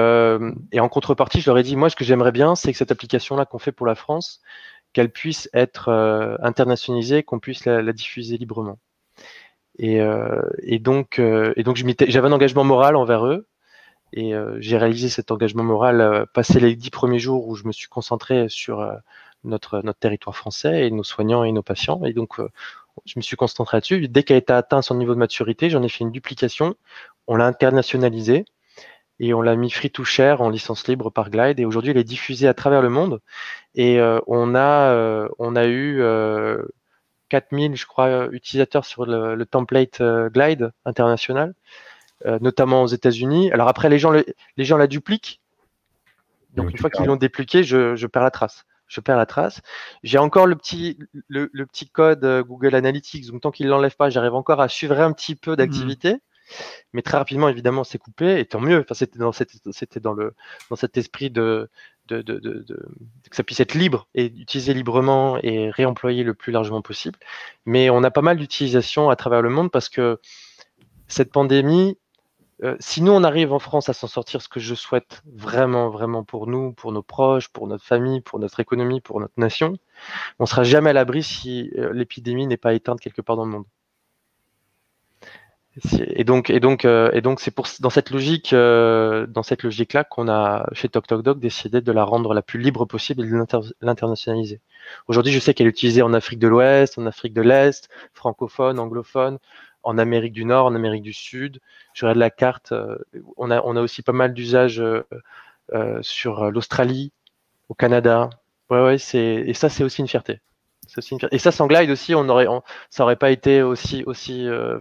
Et en contrepartie, je leur ai dit, moi, ce que j'aimerais bien, c'est que cette application-là qu'on fait pour la France, qu'elle puisse être internationalisée, qu'on puisse la diffuser librement. Et donc, j'avais un engagement moral envers eux. Et j'ai réalisé cet engagement moral passé les 10 premiers jours où je me suis concentré sur notre territoire français et nos soignants et nos patients. Et donc, je me suis concentré là-dessus. Dès qu'elle a été atteint son niveau de maturité, j'en ai fait une duplication. On l'a internationalisé et on l'a mis free to share en licence libre par Glide. Et aujourd'hui, elle est diffusée à travers le monde. Et on a eu 4000, je crois, utilisateurs sur le template Glide international. Notamment aux États-Unis. Alors après, les gens la dupliquent. Donc une fois qu'ils l'ont dépliqué, je perds la trace. J'ai encore le petit code Google Analytics. Donc tant qu'ils ne l'enlèvent pas, j'arrive encore à suivre un petit peu d'activité. Mais très rapidement, évidemment, c'est coupé. Et tant mieux. Enfin, c'était dans cet esprit que ça puisse être libre et utilisé librement et réemployé le plus largement possible. Mais on a pas mal d'utilisation à travers le monde parce que cette pandémie, si nous, on arrive en France à s'en sortir, ce que je souhaite vraiment, vraiment pour nous, pour nos proches, pour notre famille, pour notre économie, pour notre nation, on ne sera jamais à l'abri si l'épidémie n'est pas éteinte quelque part dans le monde. Et donc, c'est dans cette logique-là qu'on a, chez TokTokDoc, décidé de la rendre la plus libre possible et de l'internationaliser. Aujourd'hui, je sais qu'elle est utilisée en Afrique de l'Ouest, en Afrique de l'Est, francophone, anglophone, en Amérique du Nord, en Amérique du Sud. Je regarde la carte. On a aussi pas mal d'usages sur l'Australie, au Canada. Et ça, c'est aussi une fierté. Et ça, sans Glide aussi, ça aurait pas été aussi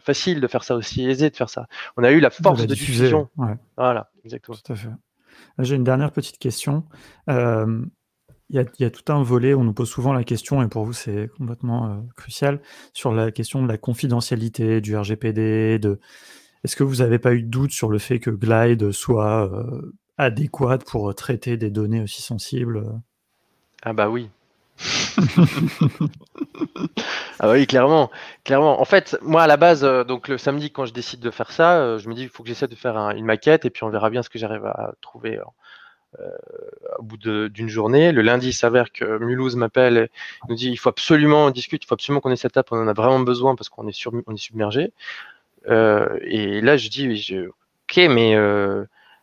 facile de faire ça, aussi aisé de faire ça. On a eu la force de diffusion. Ouais. Voilà, exactement. Tout à fait. J'ai une dernière petite question. Il y a tout un volet, on nous pose souvent la question, et pour vous c'est complètement crucial, sur la question de la confidentialité, du RGPD, est-ce que vous n'avez pas eu de doute sur le fait que Glide soit adéquate pour traiter des données aussi sensibles? Ah bah oui. Ah oui, clairement. En fait, moi à la base, donc le samedi quand je décide de faire ça, je me dis il faut que j'essaie de faire une maquette et puis on verra bien ce que j'arrive à trouver au bout d'une journée. Le lundi, il s'avère que Mulhouse m'appelle et nous dit il faut absolument qu'on ait cette app, on en a vraiment besoin parce qu'on est submergé. Et là je dis ok, mais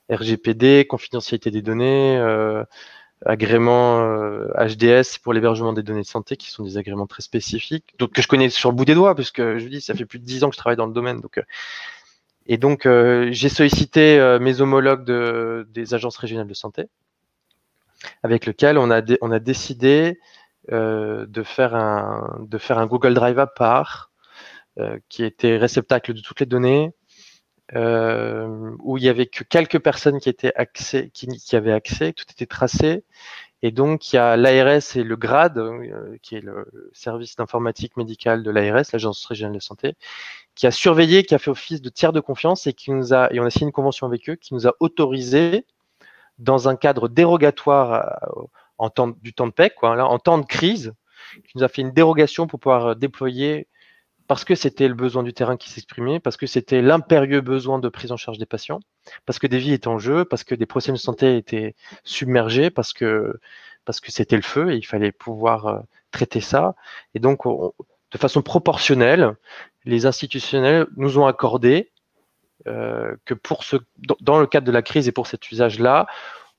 RGPD, confidentialité des données, agrément HDS pour l'hébergement des données de santé, qui sont des agréments très spécifiques, donc que je connais sur le bout des doigts, puisque je vous dis, ça fait plus de 10 ans que je travaille dans le domaine. Donc, j'ai sollicité mes homologues des agences régionales de santé, avec lesquels on a décidé de faire un Google Drive à part, qui était réceptacle de toutes les données, où il y avait que quelques personnes qui avaient accès, tout était tracé. Et donc, il y a l'ARS et le GRAD, qui est le service d'informatique médicale de l'ARS, l'Agence régionale de santé, qui a surveillé, qui a fait office de tiers de confiance et on a signé une convention avec eux qui nous a autorisé, dans un cadre dérogatoire du temps de paix, en temps de crise, qui nous a fait une dérogation pour pouvoir déployer, parce que c'était le besoin du terrain qui s'exprimait, parce que c'était l'impérieux besoin de prise en charge des patients, parce que des vies étaient en jeu, parce que des professionnels de santé étaient submergés, parce que c'était le feu et il fallait pouvoir traiter ça. Et donc, de façon proportionnelle, les institutionnels nous ont accordé que dans le cadre de la crise et pour cet usage-là,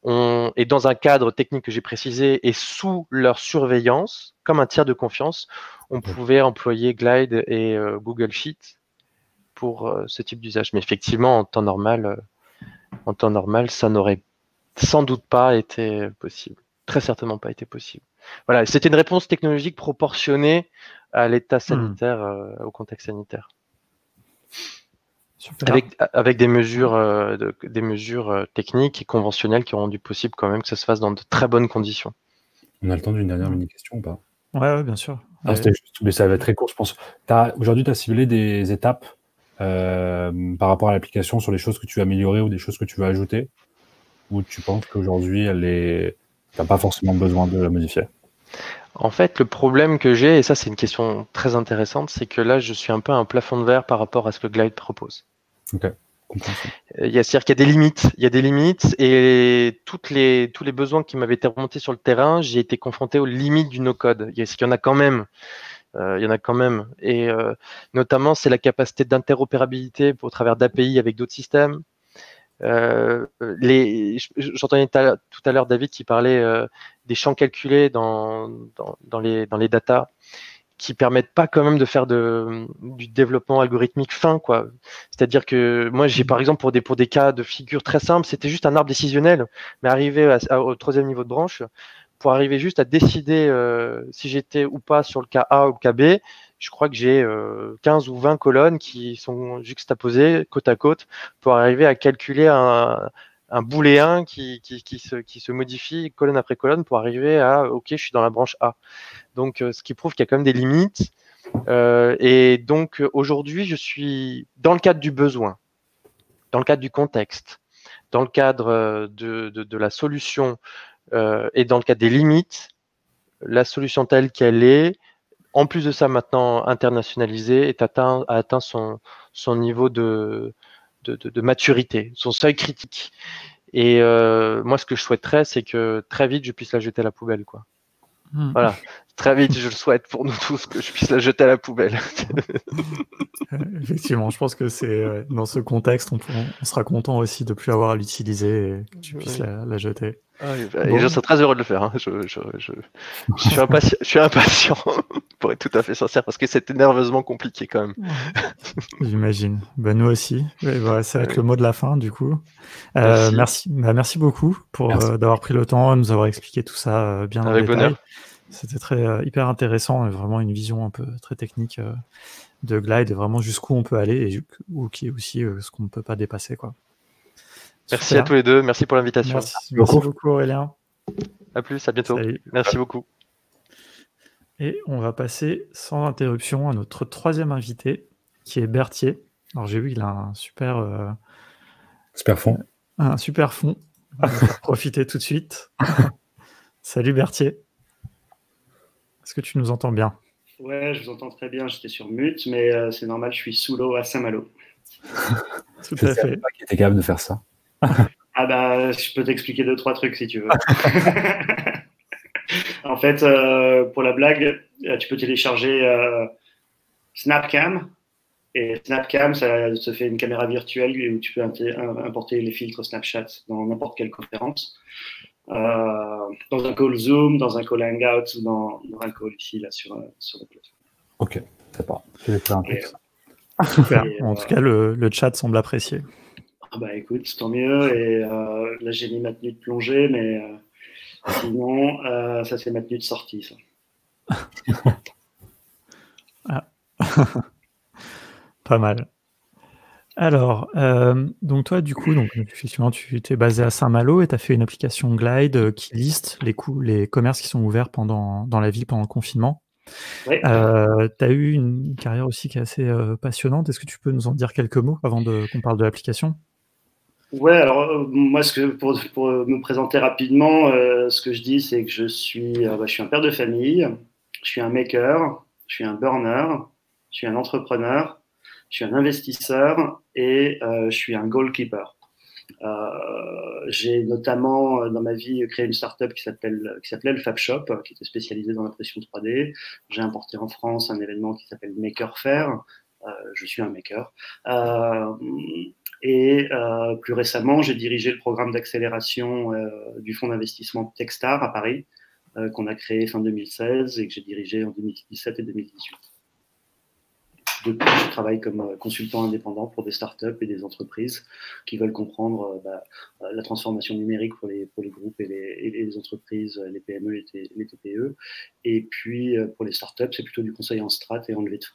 et dans un cadre technique que j'ai précisé et sous leur surveillance, comme un tiers de confiance, on pouvait employer Glide et Google Sheet pour ce type d'usage. Mais effectivement, en temps normal, ça n'aurait sans doute pas été possible. Très certainement pas été possible. Voilà, c'était une réponse technologique proportionnée à l'état sanitaire, au contexte sanitaire. Avec des mesures techniques et conventionnelles qui ont rendu possible quand même que ça se fasse dans de très bonnes conditions. On a le temps d'une dernière mini-question ou pas? Ouais, bien sûr. Mais ça va être très court, je pense. Aujourd'hui, tu as ciblé des étapes par rapport à l'application sur les choses que tu veux améliorer ou des choses que tu veux ajouter, ou tu penses qu'aujourd'hui, tu n'as pas forcément besoin de la modifier? En fait, le problème que j'ai, et ça c'est une question très intéressante, c'est que là, je suis un peu à un plafond de verre par rapport à ce que Glide propose. Ok. C'est-à-dire qu'il y a des limites, et tous les besoins qui m'avaient été remontés sur le terrain, j'ai été confronté aux limites du no-code. Il y en a quand même. Et notamment, c'est la capacité d'interopérabilité au travers d'API avec d'autres systèmes. J'entendais tout à l'heure David qui parlait des champs calculés dans les datas, qui permettent pas quand même de faire du développement algorithmique fin, quoi. C'est-à-dire que moi, j'ai par exemple pour des cas de figure très simples, c'était juste un arbre décisionnel, mais arrivé au 3e niveau de branche, pour arriver juste à décider si j'étais ou pas sur le cas A ou le cas B, je crois que j'ai 15 ou 20 colonnes qui sont juxtaposées côte à côte pour arriver à calculer un booléen qui se modifie colonne après colonne pour arriver à OK, je suis dans la branche A. Donc, ce qui prouve qu'il y a quand même des limites. Et donc, aujourd'hui, je suis dans le cadre du besoin, dans le cadre du contexte, dans le cadre de la solution et dans le cadre des limites, la solution telle qu'elle est, en plus de ça maintenant internationalisée, a atteint son niveau de maturité, son seuil critique. Et moi, ce que je souhaiterais, c'est que très vite, je puisse la jeter à la poubelle, quoi. Voilà, très vite, je le souhaite pour nous tous que je puisse la jeter à la poubelle. Effectivement, je pense que c'est dans ce contexte, on sera content aussi de ne plus avoir à l'utiliser et que tu puisses la jeter. Et je serais très heureux de le faire. Hein. Je suis impatient, pour être tout à fait sincère, parce que c'était nerveusement compliqué quand même. J'imagine. Nous aussi. Ça va être le mot de la fin, du coup. Merci beaucoup d'avoir pris le temps, de nous avoir expliqué tout ça bien en détail. Bonheur. C'était hyper intéressant, et vraiment une vision un peu très technique de Glide, et vraiment jusqu'où on peut aller et qui est aussi ce qu'on ne peut pas dépasser, quoi. Merci Super. à tous les deux. Merci pour l'invitation. Merci beaucoup, Aurélien. À plus, à bientôt. Salut. Merci beaucoup. Et on va passer sans interruption à notre troisième invité, qui est Berthier. Alors j'ai vu qu'il a un super fond. Un super fond. On va faire profiter tout de suite. Salut Berthier. Est-ce que tu nous entends bien? Ouais, je vous entends très bien. J'étais sur mute, mais c'est normal, je suis sous l'eau à Saint-Malo. Tout à fait. Je ne savais pas qu'il était capable de faire ça. Ah bah, je peux t'expliquer 2-3 trucs si tu veux. En fait, pour la blague, tu peux télécharger Snapcam. Et Snapcam, ça se fait une caméra virtuelle où tu peux importer les filtres Snapchat dans n'importe quelle conférence. Dans un call Zoom, dans un call Hangout, ou dans un call ici, là, sur le plateau. Ok, c'est pas. Je vais faire un peu ça. Super. En tout cas, le chat semble apprécier. Ah bah écoute, tant mieux. Et là, j'ai mis ma tenue de plongée, mais sinon, ça c'est ma tenue de sortie, ça. Ah. Pas mal. Alors, donc toi, du coup, effectivement, tu t'es basé à Saint-Malo et tu as fait une application Glide qui liste les commerces qui sont ouverts dans la ville pendant le confinement. Oui. Tu as eu une carrière aussi qui est assez passionnante. Est-ce que tu peux nous en dire quelques mots avant qu'on parle de l'application? Ouais, alors moi, pour me présenter rapidement, ce que je dis, c'est que je suis un père de famille, je suis un maker, je suis un burner, je suis un entrepreneur, je suis un investisseur et je suis un goalkeeper. J'ai notamment dans ma vie créé une startup qui s'appelait le Fab Shop, qui était spécialisée dans l'impression 3D. J'ai importé en France un événement qui s'appelle Maker Faire. Je suis un maker. Et plus récemment, j'ai dirigé le programme d'accélération du fonds d'investissement Techstar à Paris, qu'on a créé fin 2016 et que j'ai dirigé en 2017 et 2018. Depuis, je travaille comme consultant indépendant pour des startups et des entreprises qui veulent comprendre la transformation numérique pour les groupes et les entreprises, les PME, les TPE. Et puis, pour les startups, c'est plutôt du conseil en strat et en levée de fonds.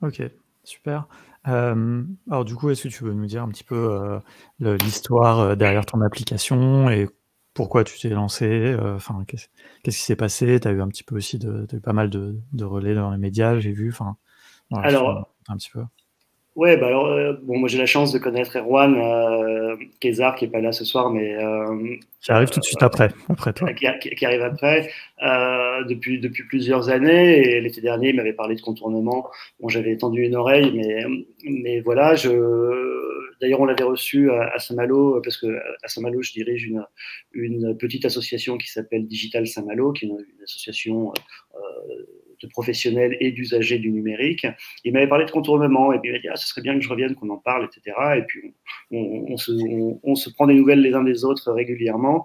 Ok, super. Alors du coup, est-ce que tu veux nous dire un petit peu l'histoire derrière ton application et pourquoi tu t'es lancé, qu'est-ce qui s'est passé? Tu as eu un petit peu aussi pas mal de relais dans les médias, j'ai vu. Voilà, alors, un petit peu. Ouais, moi j'ai la chance de connaître Erwan Kézard, qui n'est pas là ce soir, mais qui arrive tout de suite après toi. Qui arrive après depuis plusieurs années. Et l'été dernier, il m'avait parlé de contournement. Bon, j'avais tendu une oreille, mais voilà. D'ailleurs, on l'avait reçu à Saint-Malo parce que à Saint-Malo, je dirige une petite association qui s'appelle Digital Saint-Malo, qui est une association de professionnels et d'usagers du numérique. Il m'avait parlé de contournement et puis il m'a dit ce serait bien que je revienne, qu'on en parle, etc. Et puis on se prend des nouvelles les uns des autres régulièrement.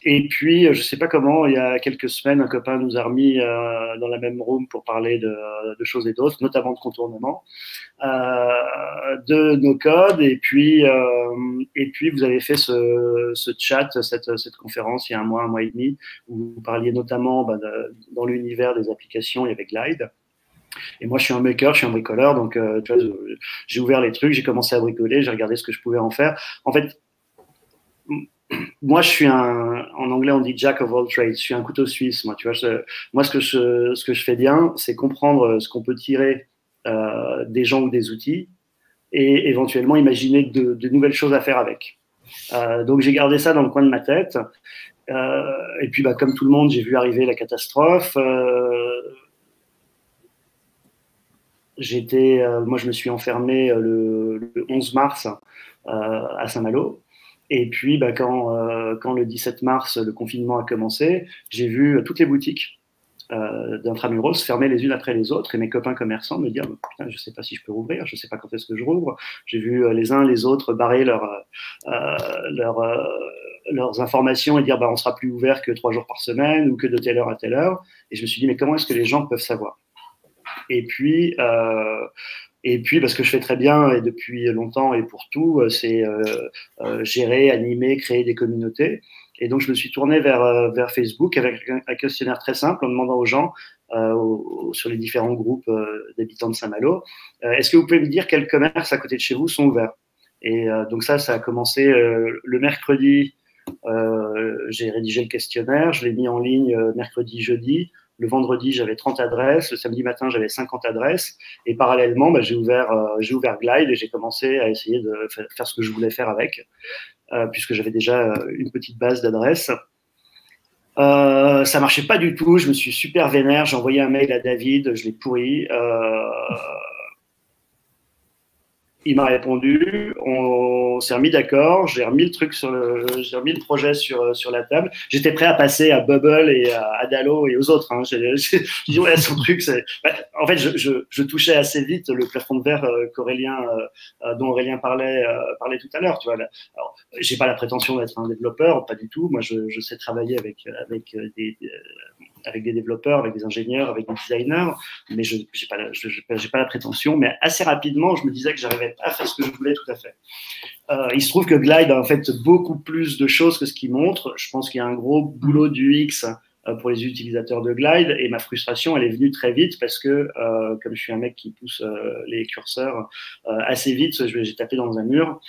Et puis, je ne sais pas comment, il y a quelques semaines, un copain nous a remis dans la même room pour parler de choses et d'autres, notamment de contournement, de nos codes. Et puis, vous avez fait ce chat, cette conférence il y a un mois et demi, où vous parliez notamment dans l'univers des applications, il y avait Glide. Et moi, je suis un maker, je suis un bricoleur, donc tu vois, j'ai ouvert les trucs, j'ai commencé à bricoler, j'ai regardé ce que je pouvais en faire. En fait, moi, je suis en anglais, on dit jack of all trades. Je suis un couteau suisse, moi. Tu vois, ce que je fais bien, c'est comprendre ce qu'on peut tirer des gens ou des outils et éventuellement imaginer de nouvelles choses à faire avec. Donc, j'ai gardé ça dans le coin de ma tête. Et puis, comme tout le monde, j'ai vu arriver la catastrophe. Moi, je me suis enfermé le 11 mars à Saint-Malo. Et puis, quand le 17 mars, le confinement a commencé, j'ai vu toutes les boutiques d'Intramuros fermer les unes après les autres et mes copains commerçants me dire putain, je ne sais pas si je peux rouvrir, je ne sais pas quand est-ce que je rouvre. J'ai vu les uns les autres barrer leurs informations et dire on ne sera plus ouvert que 3 jours par semaine ou que de telle heure à telle heure. Et je me suis dit mais comment est-ce que les gens peuvent savoir? Et puis, ce que je fais très bien et depuis longtemps et pour tout, c'est gérer, animer, créer des communautés. Et donc, je me suis tourné vers Facebook avec un questionnaire très simple en demandant aux gens sur les différents groupes d'habitants de Saint-Malo, est-ce que vous pouvez me dire quels commerces à côté de chez vous sont ouverts? Et donc ça a commencé le mercredi. J'ai rédigé le questionnaire, je l'ai mis en ligne mercredi, jeudi. Le vendredi, j'avais 30 adresses. Le samedi matin, j'avais 50 adresses. Et parallèlement, j'ai ouvert Glide et j'ai commencé à essayer de faire ce que je voulais faire avec, puisque j'avais déjà une petite base d'adresses. Ça marchait pas du tout. Je me suis super vénère. J'ai envoyé un mail à David. Je l'ai pourri. Il m'a répondu, on s'est remis d'accord, j'ai remis le projet sur la table. J'étais prêt à passer à Bubble et à Adalo et aux autres. Hein. J'ai dit ouais, son truc, c'est. En fait, je touchais assez vite le plafond de verre dont Aurélien parlait tout à l'heure. Tu vois. Alors, j'ai pas la prétention d'être un développeur, pas du tout. Moi, je sais travailler avec des développeurs, avec des ingénieurs, avec des designers, mais je n'ai pas la prétention. Mais assez rapidement, je me disais que j'arrivais pas à faire ce que je voulais tout à fait. Il se trouve que Glide a en fait beaucoup plus de choses que ce qu'il montre. Je pense qu'il y a un gros boulot d'UX pour les utilisateurs de Glide, et ma frustration, elle est venue très vite parce que, comme je suis un mec qui pousse les curseurs assez vite, j'ai tapé dans un mur.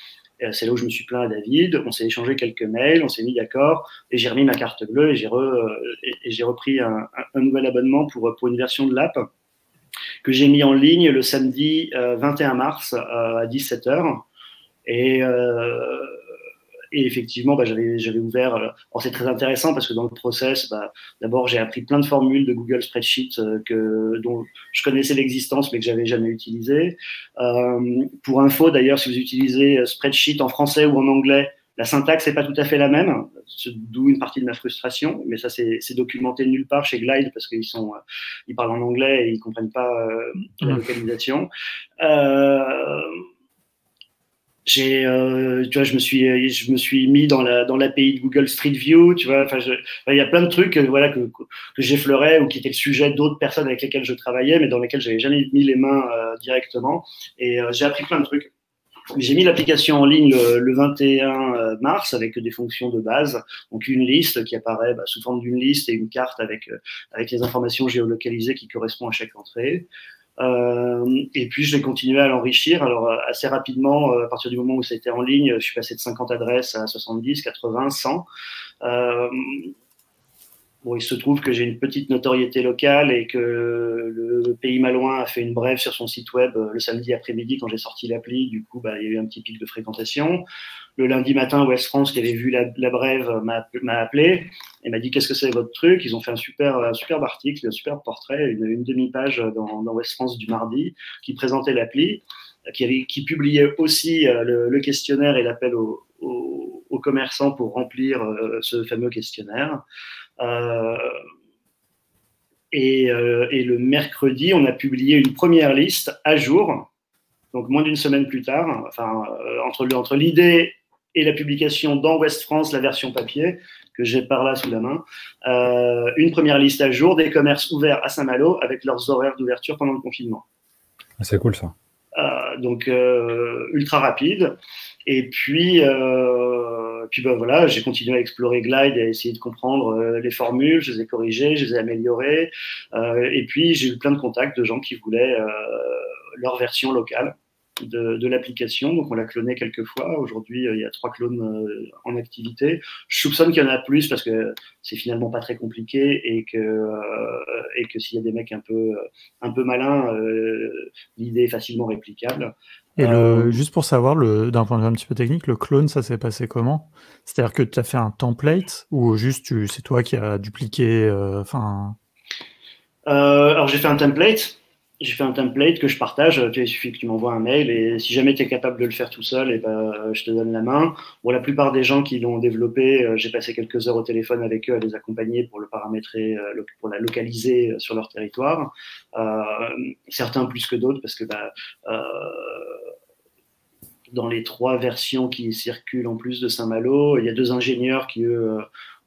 C'est là où je me suis plaint à David. On s'est échangé quelques mails, on s'est mis d'accord, et j'ai remis ma carte bleue et j'ai repris un nouvel abonnement pour une version de l'app que j'ai mis en ligne le samedi 21 mars à 17h. Et effectivement, j'avais ouvert. Alors c'est très intéressant parce que dans le process, d'abord j'ai appris plein de formules de Google Spreadsheet dont je connaissais l'existence mais que j'avais jamais utilisé. Pour info, d'ailleurs, si vous utilisez Spreadsheet en français ou en anglais, la syntaxe n'est pas tout à fait la même, d'où une partie de ma frustration. Mais ça, c'est documenté nulle part chez Glide parce qu'ils parlent en anglais et ils comprennent pas la localisation. Tu vois, je me suis mis dans l'API de Google Street View, tu vois. Enfin, il y a plein de trucs, voilà, que j'effleurais ou qui étaient le sujet d'autres personnes avec lesquelles je travaillais, mais dans lesquels j'avais jamais mis les mains directement. Et j'ai appris plein de trucs. J'ai mis l'application en ligne le 21 mars avec des fonctions de base, donc une liste qui apparaît sous forme d'une liste et une carte avec les informations géolocalisées qui correspondent à chaque entrée. Et puis je vais continuer à l'enrichir. Alors assez rapidement, à partir du moment où c'était en ligne, je suis passé de 50 adresses à 70, 80, 100. Bon, il se trouve que j'ai une petite notoriété locale et que le Pays Malouin a fait une brève sur son site web le samedi après-midi quand j'ai sorti l'appli. Du coup, il y a eu un petit pic de fréquentation. Le lundi matin, Ouest France, qui avait vu la brève, m'a appelé et m'a dit qu'est-ce que c'est votre truc. Ils ont fait un superbe article, un superbe portrait, une demi-page dans Ouest France du mardi qui présentait l'appli, qui publiait aussi le questionnaire et l'appel aux commerçants pour remplir ce fameux questionnaire. Et le mercredi, on a publié une première liste à jour, donc moins d'une semaine plus tard, enfin entre l'idée et la publication dans Ouest France, la version papier que j'ai par là sous la main, une première liste à jour des commerces ouverts à Saint-Malo avec leurs horaires d'ouverture pendant le confinement. C'est cool ça. Donc ultra rapide. Et puis voilà, j'ai continué à explorer Glide et à essayer de comprendre les formules. Je les ai corrigées, je les ai améliorées. Et puis j'ai eu plein de contacts de gens qui voulaient leur version locale de l'application. Donc on l'a cloné quelques fois. Aujourd'hui, il y a 3 clones en activité. Je soupçonne qu'il y en a plus parce que c'est finalement pas très compliqué et que s'il y a des mecs un peu malins, l'idée est facilement réplicable. Et juste pour savoir, d'un point de vue un petit peu technique, le clone, ça s'est passé comment? C'est-à-dire que tu as fait un template ou juste c'est toi qui as dupliqué alors j'ai fait un template. J'ai fait un template que je partage. Il suffit que tu m'envoies un mail et si jamais tu es capable de le faire tout seul, je te donne la main. Bon, la plupart des gens qui l'ont développé, j'ai passé quelques heures au téléphone avec eux à les accompagner pour le paramétrer, pour la localiser sur leur territoire. Certains plus que d'autres parce que dans les 3 versions qui circulent en plus de Saint-Malo, il y a 2 ingénieurs qui, eux,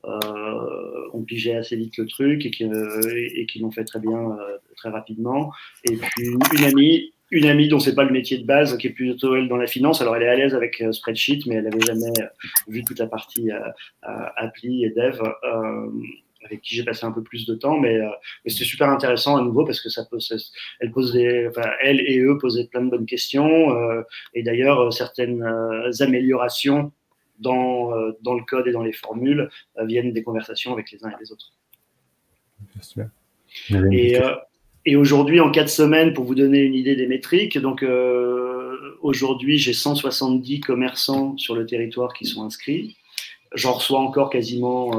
ont pigé assez vite le truc et qui l'ont fait très bien, très rapidement. Et puis une amie dont c'est pas le métier de base, qui est plutôt elle dans la finance. Alors elle est à l'aise avec spreadsheet, mais elle n'avait jamais vu toute la partie appli et dev, avec qui j'ai passé un peu plus de temps. Mais c'était super intéressant à nouveau parce que elle et eux posaient plein de bonnes questions, et d'ailleurs certaines améliorations dans le code et dans les formules viennent des conversations avec les uns et les autres. Super. Et aujourd'hui, en 4 semaines, pour vous donner une idée des métriques, donc aujourd'hui, j'ai 170 commerçants sur le territoire qui sont inscrits. J'en reçois encore quasiment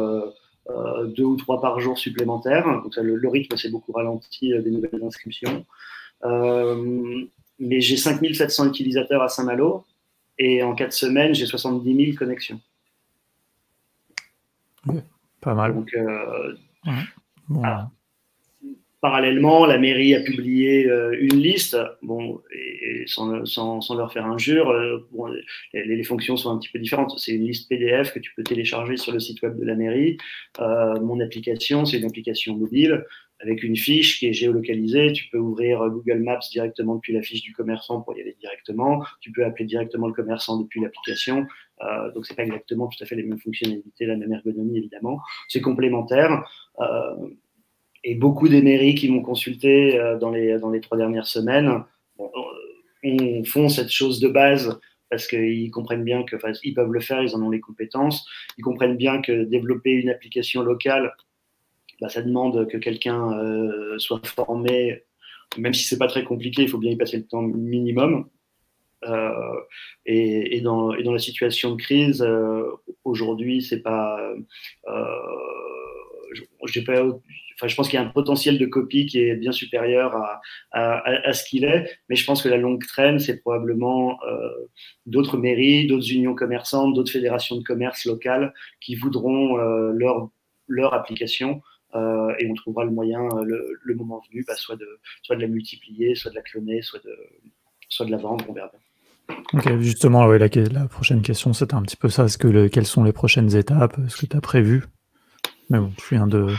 2 ou 3 par jour supplémentaires. Donc le rythme s'est beaucoup ralenti des nouvelles inscriptions. Mais j'ai 5700 utilisateurs à Saint-Malo et en 4 semaines, j'ai 70 000 connexions. Ouais, pas mal. Donc, ouais. Bon. Parallèlement, la mairie a publié une liste, bon, et sans leur faire injure, bon, les fonctions sont un petit peu différentes. C'est une liste PDF que tu peux télécharger sur le site web de la mairie. Mon application, c'est une application mobile avec une fiche qui est géolocalisée. Tu peux ouvrir Google Maps directement depuis la fiche du commerçant pour y aller directement. Tu peux appeler directement le commerçant depuis l'application. Donc, c'est pas exactement tout à fait les mêmes fonctionnalités, la même ergonomie, évidemment. C'est complémentaire. Et beaucoup des mairies qui m'ont consulté dans les 3 dernières semaines font cette chose de base parce qu'ils comprennent bien que, enfin, ils peuvent le faire, ils en ont les compétences. Ils comprennent bien que développer une application locale, bah, ça demande que quelqu'un soit formé, même si c'est pas très compliqué, il faut bien y passer le temps minimum. Et dans la situation de crise, aujourd'hui, c'est pas. Je pense qu'il y a un potentiel de copie qui est bien supérieur à ce qu'il est, mais je pense que la longue traîne, c'est probablement d'autres mairies, d'autres unions commerçantes, d'autres fédérations de commerce locales qui voudront leur application, et on trouvera le moyen, le moment venu, soit de la multiplier, soit de la cloner, soit de la vendre, on verra bien. Ok, justement, ouais, la prochaine question, c'était un petit peu ça. Quelles sont les prochaines étapes? Est-ce que tu as prévu? Mais bon, tu viens de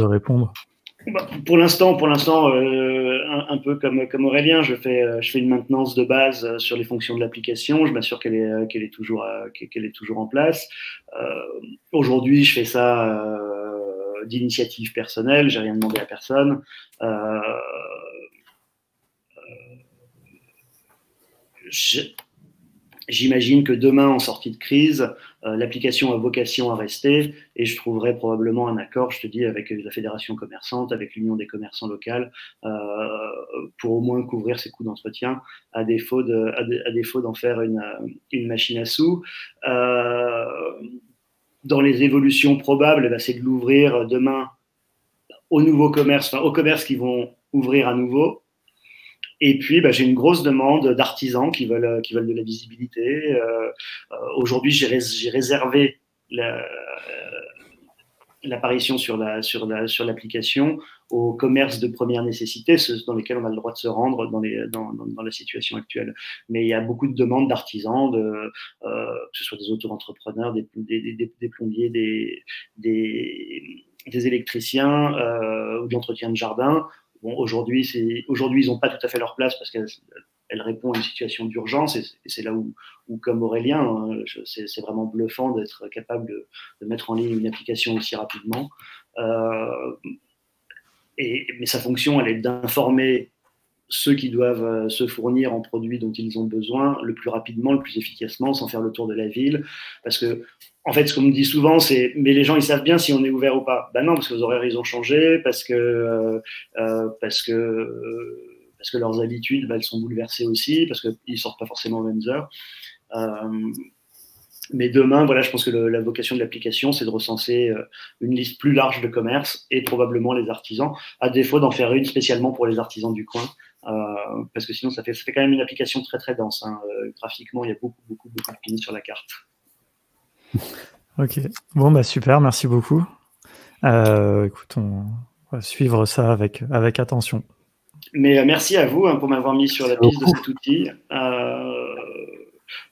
répondre. Pour l'instant, un peu comme Aurélien, je fais une maintenance de base sur les fonctions de l'application. Je m'assure qu'elle est toujours en place. Aujourd'hui, je fais ça d'initiative personnelle. J'ai rien demandé à personne. J'imagine que demain, en sortie de crise, l'application a vocation à rester et je trouverai probablement un accord, je te dis, avec la fédération commerçante, avec l'union des commerçants locales, pour au moins couvrir ses coûts d'entretien, à défaut d'en faire une machine à sous. Dans les évolutions probables, c'est de l'ouvrir demain aux nouveaux commerces, aux commerces qui vont ouvrir à nouveau. Et puis, j'ai une grosse demande d'artisans qui veulent de la visibilité. Aujourd'hui, j'ai réservé l'apparition sur l'application aux commerces de première nécessité, ceux dans lesquels on a le droit de se rendre dans la situation actuelle. Mais il y a beaucoup de demandes d'artisans, que ce soit des auto-entrepreneurs, des plombiers, des électriciens ou de l'entretien de jardin. Bon, aujourd'hui, ils n'ont pas tout à fait leur place parce qu'elle répond à une situation d'urgence et c'est là où comme Aurélien, hein, c'est vraiment bluffant d'être capable de mettre en ligne une application aussi rapidement. Mais sa fonction, elle est d'informer ceux qui doivent se fournir en produits dont ils ont besoin le plus rapidement, le plus efficacement, sans faire le tour de la ville. Parce que, en fait, ce qu'on me dit souvent, c'est « mais les gens, ils savent bien si on est ouvert ou pas ». Ben non, parce que les horaires, ils ont changé, parce que leurs habitudes, elles sont bouleversées aussi, parce qu'ils ne sortent pas forcément aux mêmes heures. Mais demain, voilà, je pense que la vocation de l'application, c'est de recenser une liste plus large de commerces et probablement les artisans, à défaut d'en faire une spécialement pour les artisans du coin. Parce que sinon, ça fait quand même une application très, très dense. Hein. Graphiquement, il y a beaucoup de pins sur la carte. Ok. Bon, super, merci beaucoup. Écoute, on va suivre ça avec attention. Mais merci à vous pour m'avoir mis sur la piste de cet outil.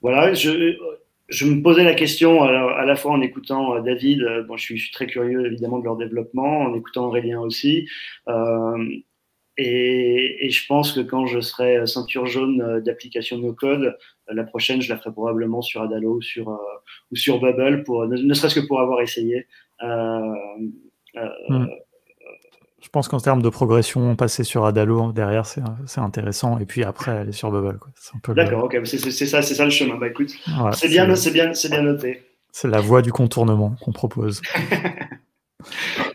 Voilà, je me posais la question à la fois en écoutant David, je suis très curieux évidemment de leur développement, en écoutant Aurélien aussi. Et je pense que quand je serai ceinture jaune d'application no-code, la prochaine, je la ferai probablement sur Adalo ou sur Bubble, ne serait-ce que pour avoir essayé. Je pense qu'en termes de progression, passer sur Adalo derrière, c'est intéressant. Et puis après, aller sur Bubble. D'accord, ok, c'est ça le chemin. Bah écoute, ouais, c'est bien noté. C'est la voie du contournement qu'on propose.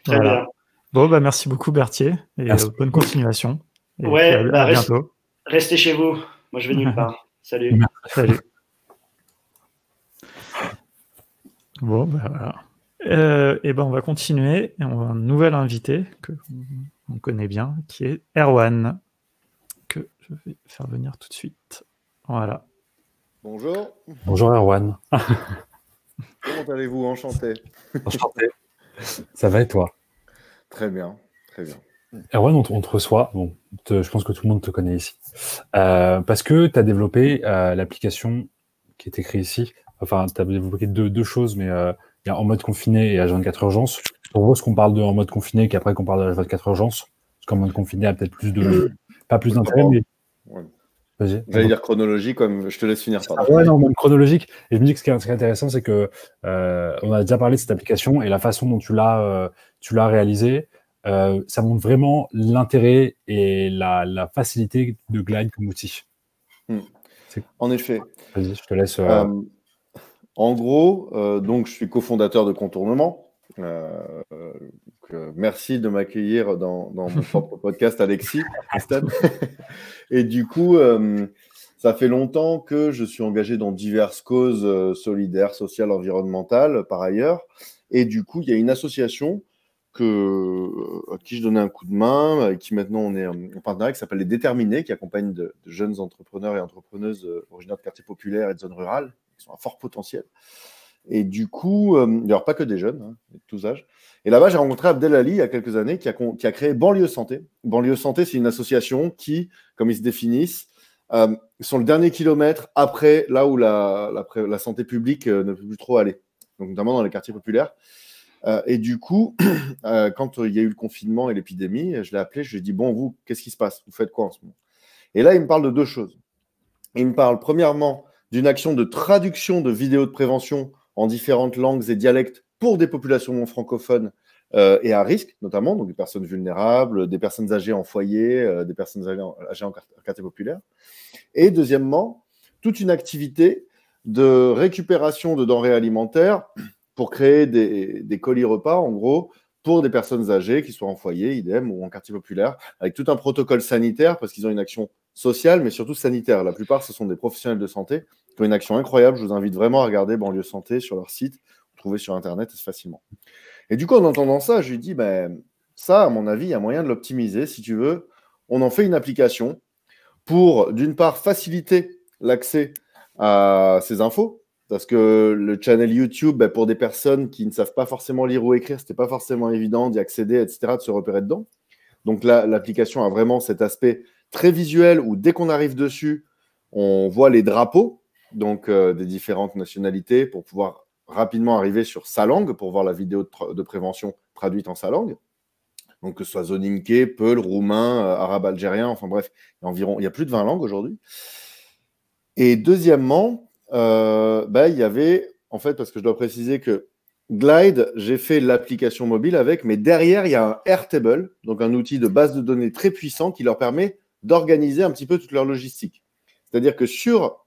Très bien. Bon, bah merci beaucoup Berthier et bonne continuation. Et ouais, à bientôt. Restez chez vous. Moi, je vais nulle part. Salut. Salut. Bon, bah voilà. Et ben on va continuer. Et on a un nouvel invité que on connaît bien, qui est Erwan, que je vais faire venir tout de suite. Voilà. Bonjour. Bonjour Erwan. Comment allez-vous? Enchanté. Enchanté. Ça va et toi? Très bien, très bien. Erwan, on te reçoit. Bon, je pense que tout le monde te connaît ici. Parce que tu as développé l'application qui est écrite ici. Enfin, tu as développé deux choses, mais il y a en mode confiné et H24 urgence. Je propose qu'on parle de en mode confiné qu'après qu'on parle de H24 urgence. Parce qu'en mode confiné a peut-être pas plus d'intérêt, mais... Ouais. Vas-y. J'allais dire chronologique, comme je te laisse finir par là. Ouais, non, même chronologique. Et je me dis que ce qui est intéressant, c'est que on a déjà parlé de cette application et la façon dont tu l'as réalisée, ça montre vraiment l'intérêt et la facilité de Glide comme outil. En effet. Vas-y, je te laisse. En gros, donc je suis cofondateur de Contournement. Merci de m'accueillir dans mon propre podcast, Alexis. Et du coup, ça fait longtemps que je suis engagé dans diverses causes solidaires, sociales, environnementales, par ailleurs. Et du coup, il y a une association à qui je donnais un coup de main, avec qui maintenant on est en partenariat, qui s'appelle Les Déterminés, qui accompagne de jeunes entrepreneurs et entrepreneuses originaires de quartiers populaires et de zones rurales, qui sont à fort potentiel. Et du coup, il n'y aura pas que des jeunes, de tous âges. Et là-bas, j'ai rencontré Abdelali il y a quelques années, qui a créé Banlieue Santé. Banlieue Santé, c'est une association qui, comme ils se définissent, sont le dernier kilomètre après là où la santé publique ne peut plus trop aller, donc notamment dans les quartiers populaires. Et du coup, quand il y a eu le confinement et l'épidémie, je l'ai appelé, je lui ai dit, bon, vous, qu'est-ce qui se passe? Vous faites quoi en ce moment? Et là, il me parle de deux choses. Il me parle premièrement d'une action de traduction de vidéos de prévention en différentes langues et dialectes pour des populations non francophones et à risque, notamment, donc des personnes vulnérables, des personnes âgées en foyer, des personnes âgées en quartier populaire. Et deuxièmement, toute une activité de récupération de denrées alimentaires pour créer des colis repas, en gros, pour des personnes âgées qui soient en foyer, idem, ou en quartier populaire, avec tout un protocole sanitaire, parce qu'ils ont une action sociale, mais surtout sanitaire. La plupart, ce sont des professionnels de santé qui ont une action incroyable. Je vous invite vraiment à regarder Banlieue Santé sur leur site. Vous trouvez sur Internet facilement. Et du coup, en entendant ça, je lui dis, ça, à mon avis, il y a moyen de l'optimiser. Si tu veux, on en fait une application pour, d'une part, faciliter l'accès à ces infos. Parce que le channel YouTube, pour des personnes qui ne savent pas forcément lire ou écrire, ce n'était pas forcément évident d'y accéder, etc., de se repérer dedans. Donc là, l'application a vraiment cet aspect très visuel où dès qu'on arrive dessus, on voit les drapeaux donc, des différentes nationalités pour pouvoir rapidement arriver sur sa langue pour voir la vidéo de prévention traduite en sa langue. Donc que ce soit Zoninké, Peul, roumain, arabe algérien, enfin bref, il y a plus de 20 langues aujourd'hui. Et deuxièmement, il y avait, en fait, parce que je dois préciser que Glide, j'ai fait l'application mobile avec, mais derrière, il y a un Airtable, donc un outil de base de données très puissant qui leur permet d'organiser un petit peu toute leur logistique. C'est-à-dire que sur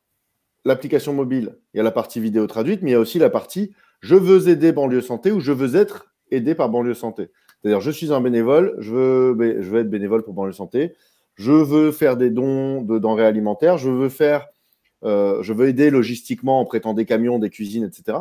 l'application mobile, il y a la partie vidéo traduite, mais il y a aussi la partie « Je veux aider Banlieue Santé » ou « Je veux être aidé par Banlieue Santé ». C'est-à-dire, je suis un bénévole, je veux être bénévole pour Banlieue Santé, je veux faire des dons de denrées alimentaires, je veux aider logistiquement en prêtant des camions, des cuisines, etc.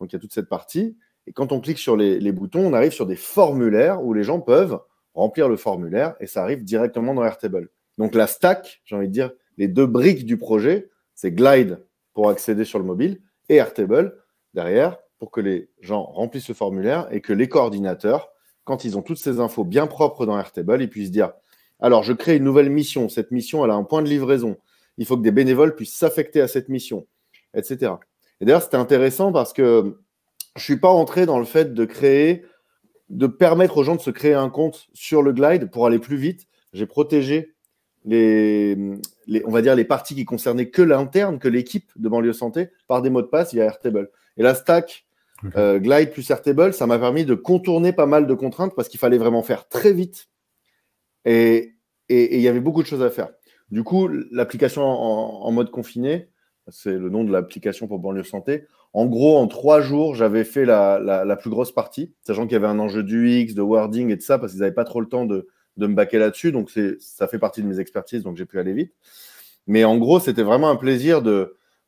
Donc, il y a toute cette partie. Et quand on clique sur les boutons, on arrive sur des formulaires où les gens peuvent remplir le formulaire et ça arrive directement dans Airtable. Donc, la stack, j'ai envie de dire, les deux briques du projet, c'est Glide pour accéder sur le mobile et Airtable derrière pour que les gens remplissent le formulaire et que les coordinateurs, quand ils ont toutes ces infos bien propres dans Airtable, ils puissent dire « Alors, je crée une nouvelle mission. Cette mission, elle a un point de livraison. Il faut que des bénévoles puissent s'affecter à cette mission, etc. » Et d'ailleurs, c'était intéressant parce que je ne suis pas entré dans le fait de permettre aux gens de se créer un compte sur le Glide pour aller plus vite, j'ai protégé on va dire les parties qui concernaient que l'interne, que l'équipe de Banlieue Santé, par des mots de passe via Airtable. Et la stack Glide plus Airtable, ça m'a permis de contourner pas mal de contraintes parce qu'il fallait vraiment faire très vite. Et il y avait beaucoup de choses à faire. Du coup, l'application en mode confiné, c'est le nom de l'application pour Banlieue Santé. En gros, en 3 jours, j'avais fait la plus grosse partie, sachant qu'il y avait un enjeu d'UX, de wording et de ça, parce qu'ils n'avaient pas trop le temps de me baquer là-dessus. Donc, ça fait partie de mes expertises, donc j'ai pu aller vite. Mais en gros, c'était vraiment un plaisir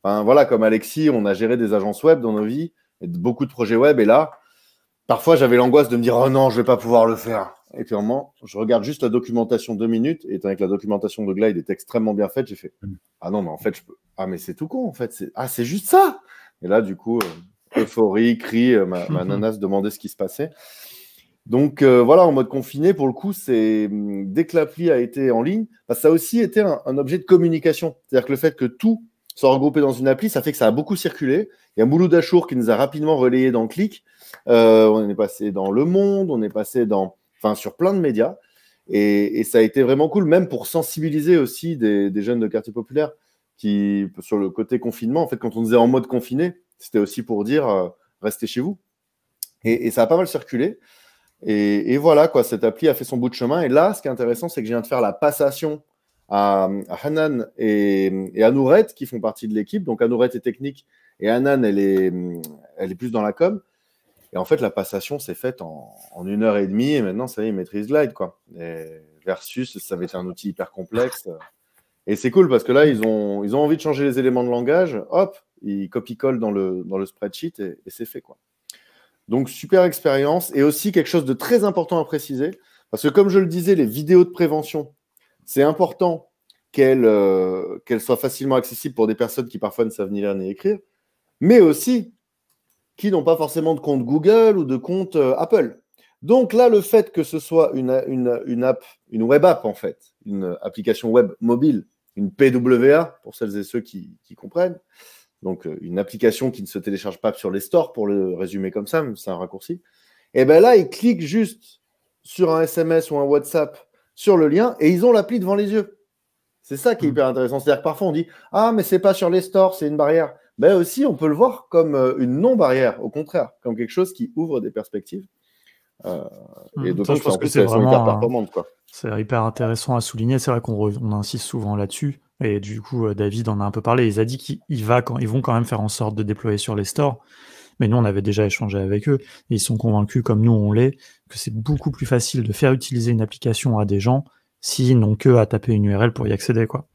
voilà, comme Alexis, on a géré des agences web dans nos vies, et beaucoup de projets web. Et là, parfois, j'avais l'angoisse de me dire « Oh non, je ne vais pas pouvoir le faire ». Et puis, vraiment, je regarde juste la documentation 2 minutes. Et étant donné que la documentation de Glide est extrêmement bien faite, j'ai fait « Ah non, mais en fait, je peux… Ah, mais c'est tout con, en fait. C'est juste ça !» Et là, du coup, euphorie, cri, ma nana se demandait ce qui se passait. Donc, voilà, en mode confiné, pour le coup, c'est dès que l'appli a été en ligne, ça a aussi été un objet de communication. C'est-à-dire que le fait que tout soit regroupé dans une appli, ça fait que ça a beaucoup circulé. Il y a Mouloud Achour qui nous a rapidement relayé dans Click. On est passé dans Le Monde, on est passé sur plein de médias. Et ça a été vraiment cool, même pour sensibiliser aussi des jeunes de quartier populaire qui, sur le côté confinement, en fait, quand on disait en mode confiné, c'était aussi pour dire restez chez vous. Et ça a pas mal circulé. Et voilà, quoi, cette appli a fait son bout de chemin. Et là, ce qui est intéressant, c'est que je viens de faire la passation à Hanan et Anouret, qui font partie de l'équipe. Donc, Anouret est technique et Hanan, elle est plus dans la com. Et en fait, la passation s'est faite en 1h30. Et maintenant, ça y est, ils maîtrisent Glide, quoi. Versus, ça avait été un outil hyper complexe. Et c'est cool parce que là, ils ont envie de changer les éléments de langage. Hop, ils copie-collent dans le spreadsheet et c'est fait, quoi. Donc, super expérience. Et aussi, quelque chose de très important à préciser, parce que comme je le disais, les vidéos de prévention, c'est important qu'elles soient facilement accessibles pour des personnes qui parfois ne savent ni lire ni écrire, mais aussi qui n'ont pas forcément de compte Google ou de compte Apple. Donc là, le fait que ce soit une web app, en fait, une application web mobile, une PWA, pour celles et ceux qui comprennent, donc une application qui ne se télécharge pas sur les stores, pour le résumer comme ça, c'est un raccourci, et bien là, ils cliquent juste sur un SMS ou un WhatsApp sur le lien et ils ont l'appli devant les yeux. C'est ça qui est hyper intéressant. C'est-à-dire que parfois, on dit « Ah, mais c'est pas sur les stores, c'est une barrière ». Ben aussi, on peut le voir comme une non-barrière, au contraire, comme quelque chose qui ouvre des perspectives. Et d'autant je pense que c'est vraiment hyper performante, quoi. C'est hyper intéressant à souligner. C'est vrai qu'on insiste souvent là-dessus. Et du coup, David en a un peu parlé. Il a dit qu'ils vont quand même faire en sorte de déployer sur les stores. Mais nous, on avait déjà échangé avec eux. Et ils sont convaincus, comme nous, on l'est, que c'est beaucoup plus facile de faire utiliser une application à des gens s'ils n'ont que à taper une URL pour y accéder, quoi.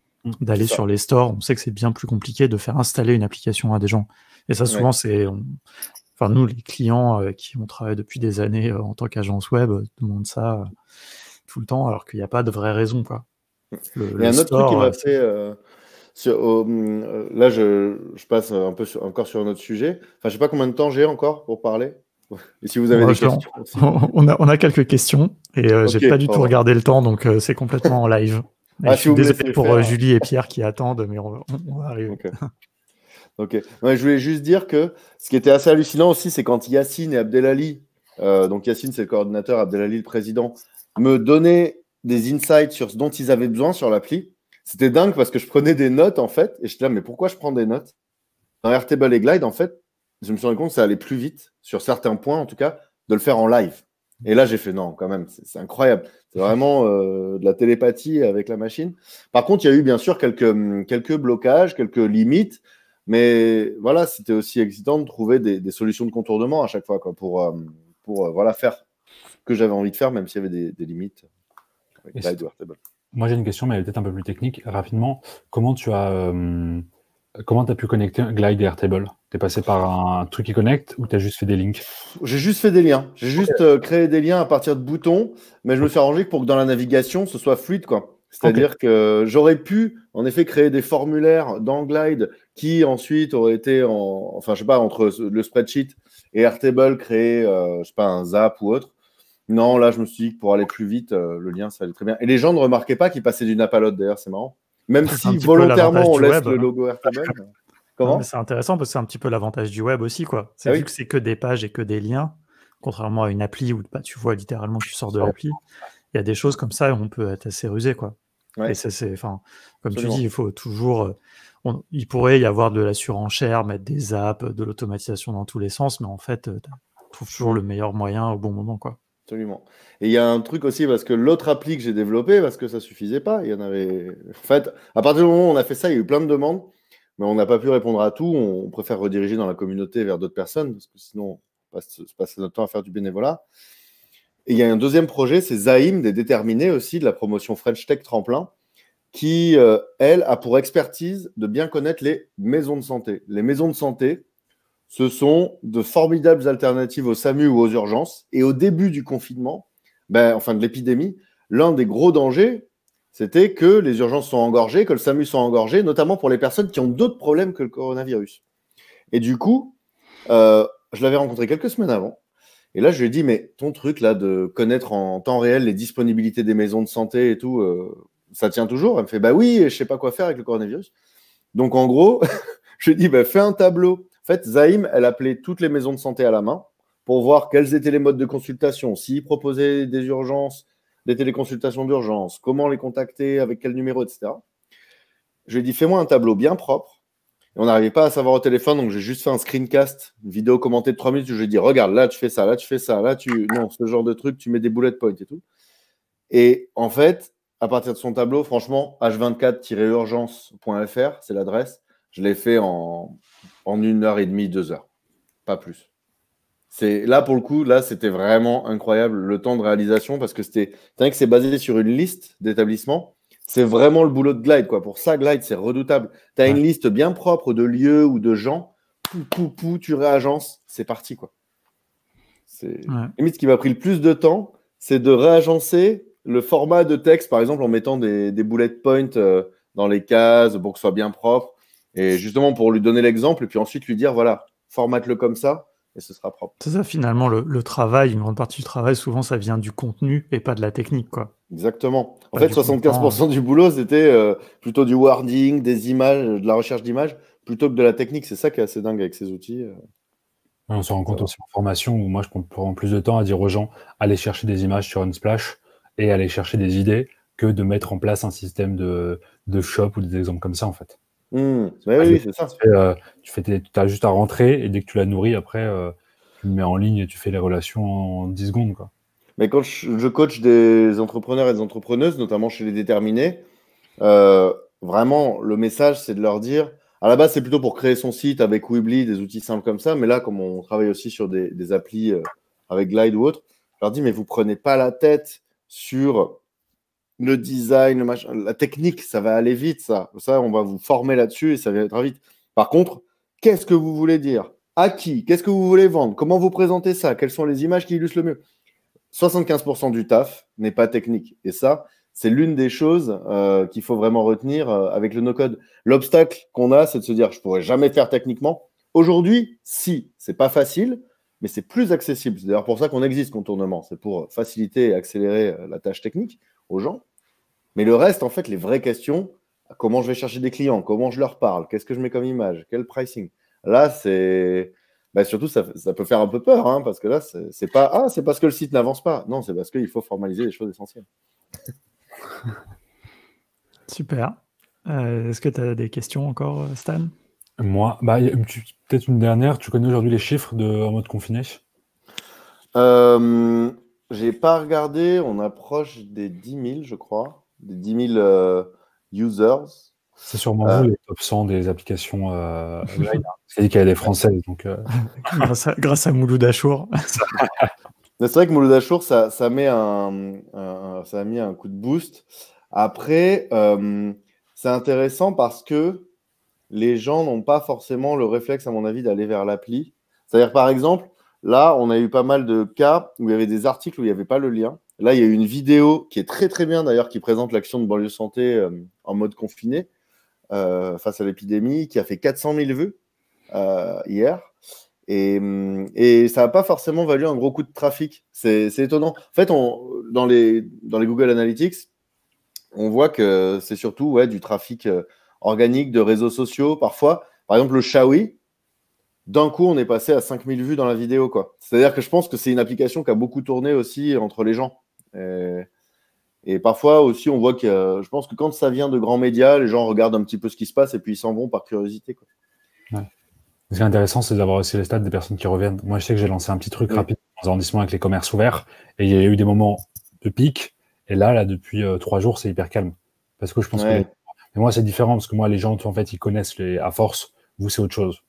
D'aller sur les stores, on sait que c'est bien plus compliqué de faire installer une application à des gens. Et ça, souvent, Enfin, nous, les clients qui ont travaillé depuis des années en tant qu'agence web demandent ça tout le temps, alors qu'il n'y a pas de vraie raison, quoi. Il y a un autre truc qui m'a fait... là, je passe un peu encore sur un autre sujet. Enfin, je ne sais pas combien de temps j'ai encore pour parler. Et si vous avez des questions aussi. On a quelques questions, et j'ai pas du tout regardé le temps, donc c'est complètement en live. Je suis désolé pour Julie et Pierre qui attendent, mais on va arriver. Ok. Ouais, je voulais juste dire que ce qui était assez hallucinant aussi, c'est quand Yacine et Abdelali, donc Yacine c'est le coordinateur, Abdelali le président, me donnaient des insights sur ce dont ils avaient besoin sur l'appli. C'était dingue parce que je prenais des notes en fait, et j'étais là, mais pourquoi je prends des notes? Dans Airtable et Glide, en fait, je me suis rendu compte que ça allait plus vite, sur certains points en tout cas, de le faire en live. Et là, j'ai fait non, quand même, c'est incroyable. C'est vraiment de la télépathie avec la machine. Par contre, il y a eu bien sûr quelques blocages, quelques limites. Mais voilà, c'était aussi excitant de trouver des solutions de contournement à chaque fois, quoi, pour voilà, faire ce que j'avais envie de faire, même s'il y avait des limites. Moi, j'ai une question, mais elle est peut-être un peu plus technique. Rapidement, comment tu as pu connecter Glide et Airtable? Tu es passé par un truc qui connecte ou tu as juste fait des links? J'ai juste fait des liens. J'ai juste créé des liens à partir de boutons, mais je me suis arrangé pour que dans la navigation, ce soit fluide, quoi. C'est-à-dire que j'aurais pu, en effet, créer des formulaires dans Glide qui ensuite auraient été enfin, je sais pas, entre le spreadsheet et Airtable, créer, je sais pas, un zap ou autre. Non, là, je me suis dit que pour aller plus vite, le lien, ça allait très bien. Et les gens ne remarquaient pas qu'ils passaient d'une app à l'autre, d'ailleurs, c'est marrant. Même si volontairement, on laisse le logo Airtable. Comment ? C'est intéressant parce que c'est un petit peu l'avantage du web aussi, quoi. C'est vu que c'est que des pages et que des liens, contrairement à une appli où tu vois littéralement tu sors de l'appli. y a des choses comme ça où on peut être assez rusé, quoi. Ouais. Et ça, c'est, enfin, comme Absolument. tu dis, il faut toujours. Il pourrait y avoir de la surenchère, mettre des apps, de l'automatisation dans tous les sens, mais en fait, tu trouves toujours le meilleur moyen au bon moment, quoi. Absolument. Et il y a un truc aussi, parce que l'autre appli que j'ai développé, parce que ça suffisait pas, il y en avait. En fait, à partir du moment où on a fait ça, il y a eu plein de demandes, mais on n'a pas pu répondre à tout. On préfère rediriger dans la communauté vers d'autres personnes, parce que sinon, on passe passer notre temps à faire du bénévolat. Et il y a un deuxième projet, c'est Zaïm, des déterminés aussi, de la promotion French Tech Tremplin, qui, elle, a pour expertise de bien connaître les maisons de santé. Les maisons de santé, ce sont de formidables alternatives au SAMU ou aux urgences. Et au début du confinement, enfin de l'épidémie, l'un des gros dangers, c'était que les urgences sont engorgées, que le SAMU soit engorgé, notamment pour les personnes qui ont d'autres problèmes que le coronavirus. Et du coup, je l'avais rencontré quelques semaines avant. Et là, je lui ai dit, mais ton truc là de connaître en temps réel les disponibilités des maisons de santé et tout, ça tient toujours? Elle me fait, bah oui, je sais pas quoi faire avec le coronavirus. Donc en gros, je lui ai dit, fais un tableau. En fait, Zaïm, elle appelait toutes les maisons de santé à la main pour voir quels étaient les modes de consultation, s'ils proposaient des urgences, des téléconsultations d'urgence, comment les contacter, avec quel numéro, etc. Je lui ai dit, fais-moi un tableau bien propre. Et on n'arrivait pas à savoir au téléphone, donc j'ai juste fait un screencast, une vidéo commentée de 3 minutes où je lui ai dit, regarde, là tu fais ça, là tu fais ça, là tu... Non, ce genre de truc, tu mets des bullet points et tout. Et en fait, à partir de son tableau, franchement, h24-urgence.fr, c'est l'adresse, je l'ai fait en 1h30, 2 heures. Pas plus. Là, pour le coup, là, c'était vraiment incroyable le temps de réalisation parce que c'est vrai que c'est basé sur une liste d'établissements. C'est vraiment le boulot de Glide, quoi. Pour ça, Glide, c'est redoutable. Tu as une liste bien propre de lieux ou de gens. Tu réagences, c'est parti, quoi. Limite, ce qui m'a pris le plus de temps, c'est de réagencer le format de texte, par exemple, en mettant des bullet points dans les cases pour que ce soit bien propre. Et justement, pour lui donner l'exemple, et puis ensuite lui dire, voilà, formate-le comme ça, et ce sera propre. C'est ça, finalement, le travail, une grande partie du travail, souvent, ça vient du contenu et pas de la technique, quoi. Exactement. En fait, 75% du boulot, c'était plutôt du wording, des images, de la recherche d'images, plutôt que de la technique. C'est ça qui est assez dingue avec ces outils. On se rend compte aussi en formation où moi, je prends plus de temps à dire aux gens, allez chercher des images sur Unsplash et aller chercher des idées que de mettre en place un système de shop ou des exemples comme ça, en fait. Oui, c'est ça. Tu as juste à rentrer et dès que tu la nourris, après, tu le mets en ligne et tu fais les relations en 10 secondes, quoi. Mais quand je coach des entrepreneurs et des entrepreneuses, notamment chez les déterminés, vraiment, le message, c'est de leur dire, à la base, c'est plutôt pour créer son site avec Weebly, des outils simples comme ça, mais là, comme on travaille aussi sur des applis avec Glide ou autre, je leur dis, mais vous prenez pas la tête sur le design, la technique, ça va aller vite, ça. Ça, on va vous former là-dessus et ça va très vite. Par contre, qu'est-ce que vous voulez dire? À qui? Qu'est-ce que vous voulez vendre? Comment vous présentez ça? Quelles sont les images qui illustrent le mieux? 75% du taf n'est pas technique. Et ça, c'est l'une des choses qu'il faut vraiment retenir avec le no-code. L'obstacle qu'on a, c'est de se dire, je ne pourrais jamais faire techniquement. Aujourd'hui, si, c'est pas facile, mais c'est plus accessible. C'est d'ailleurs pour ça qu'on existe, Contournement. C'est pour faciliter et accélérer la tâche technique aux gens. Mais le reste, en fait, les vraies questions, comment je vais chercher des clients, comment je leur parle, qu'est-ce que je mets comme image, quel pricing. Là, c'est... surtout, ça peut faire un peu peur, hein, parce que là, c'est pas c'est parce que le site n'avance pas. Non, c'est parce qu'il faut formaliser les choses essentielles. Super. Est-ce que tu as des questions encore, Stan? Moi, peut-être une dernière. Tu connais aujourd'hui les chiffres en mode confiné? J'ai pas regardé. On approche des 10 000, je crois. Des 10 000 users. C'est sûrement vous, les top 100 des applications Glide. C'est dit qu'il y a des Françaises. Donc, grâce à Mouloud Achour. C'est vrai que Mouloud Achour, ça a mis un coup de boost. Après, c'est intéressant parce que les gens n'ont pas forcément le réflexe, à mon avis, d'aller vers l'appli. C'est-à-dire, par exemple, là, on a eu pas mal de cas où il y avait des articles où il n'y avait pas le lien. Là, il y a eu une vidéo qui est très, très bien, d'ailleurs, qui présente l'action de Banlieue Santé en mode confiné face à l'épidémie, qui a fait 400 000 vues hier. Et ça n'a pas forcément valu un gros coup de trafic. C'est étonnant. En fait, dans les Google Analytics, on voit que c'est surtout du trafic organique de réseaux sociaux. Parfois, par exemple, le Shawi, d'un coup, on est passé à 5000 vues dans la vidéo, quoi. C'est-à-dire que je pense que c'est une application qui a beaucoup tourné aussi entre les gens. Et parfois aussi, on voit que je pense que quand ça vient de grands médias, les gens regardent un petit peu ce qui se passe et puis ils s'en vont par curiosité, quoi. Ouais. Ce qui est intéressant, c'est d'avoir aussi les stats des personnes qui reviennent. Moi, je sais que j'ai lancé un petit truc rapide dans les arrondissements avec les commerces ouverts et il y a eu des moments de pic. Et là depuis 3 jours, c'est hyper calme. Parce que je pense que mais moi, c'est différent parce que moi, les gens, en fait, ils connaissent à force. Vous, c'est autre chose.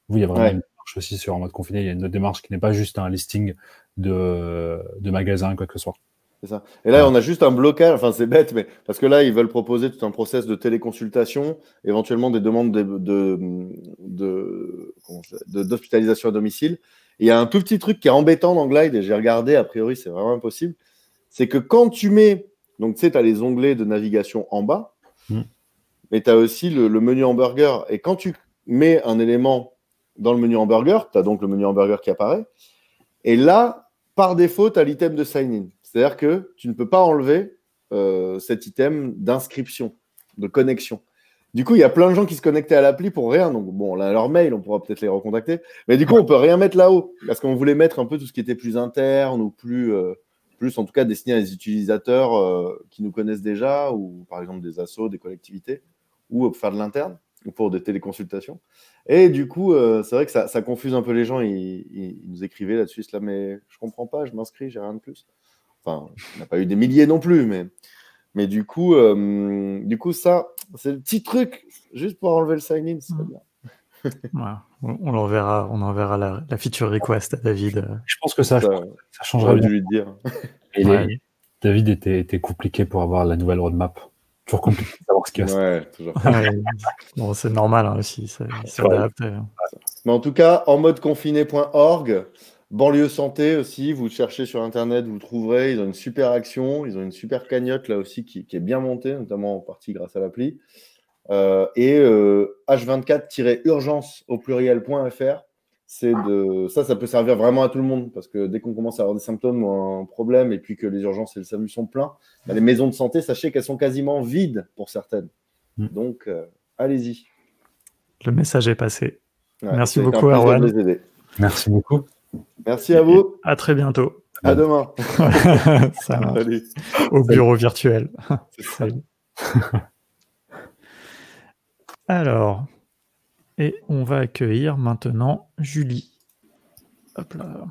Vous, il y a vraiment une démarche aussi sur en mode confiné. Il y a une autre démarche qui n'est pas juste un listing de magasins, quoi que ce soit. C'est ça. Et là, on a juste un blocage. Enfin, c'est bête, mais parce que là, ils veulent proposer tout un process de téléconsultation, éventuellement des demandes d'hospitalisation à domicile. Et il y a un tout petit truc qui est embêtant dans Glide, et j'ai regardé, a priori, c'est vraiment impossible. C'est que quand tu mets, donc tu sais, tu as les onglets de navigation en bas, mais tu as aussi le menu hamburger. Et quand tu mets un élément dans le menu hamburger, tu as donc le menu hamburger qui apparaît. Et là, par défaut, tu as l'item de sign-in. C'est-à-dire que tu ne peux pas enlever cet item d'inscription, de connexion. Du coup, il y a plein de gens qui se connectaient à l'appli pour rien. Donc, bon, on a leur mail, on pourra peut-être les recontacter. Mais du coup, on ne peut rien mettre là-haut. Parce qu'on voulait mettre un peu tout ce qui était plus interne ou plus en tout cas, destiné à des utilisateurs qui nous connaissent déjà, ou par exemple des assos, des collectivités, ou pour faire de l'interne, ou pour des téléconsultations. Et du coup, c'est vrai que ça confuse un peu les gens. Ils nous écrivaient là-dessus, là, mais je ne comprends pas, je m'inscris, j'ai rien de plus. Enfin, on n'a pas eu des milliers non plus, mais du coup, ça, c'est le petit truc, juste pour enlever le sign-in, c'est bien. Voilà. On enverra la feature request à David. Je pense que ça changerait dû lui dire. Et David était compliqué pour avoir la nouvelle roadmap. Toujours compliqué de savoir ce qu'il y a. Ouais, toujours. Bon, c'est normal aussi, il s'adapte. Mais en tout cas, en mode confiné.org, banlieue santé aussi, vous cherchez sur Internet, vous trouverez. Ils ont une super action, ils ont une super cagnotte là aussi qui est bien montée, notamment en partie grâce à l'appli. H24-urgence au pluriel.fr. Ça peut servir vraiment à tout le monde parce que dès qu'on commence à avoir des symptômes ou un problème et puis que les urgences et le SAMU sont pleins, les maisons de santé, sachez qu'elles sont quasiment vides pour certaines. Donc, allez-y. Le message est passé. Ouais, merci beaucoup, Erwan. Merci beaucoup. Merci à vous. À très bientôt. À demain. Ça marche. Au bureau virtuel. Salut. Alors, et on va accueillir maintenant Julie. Hop là.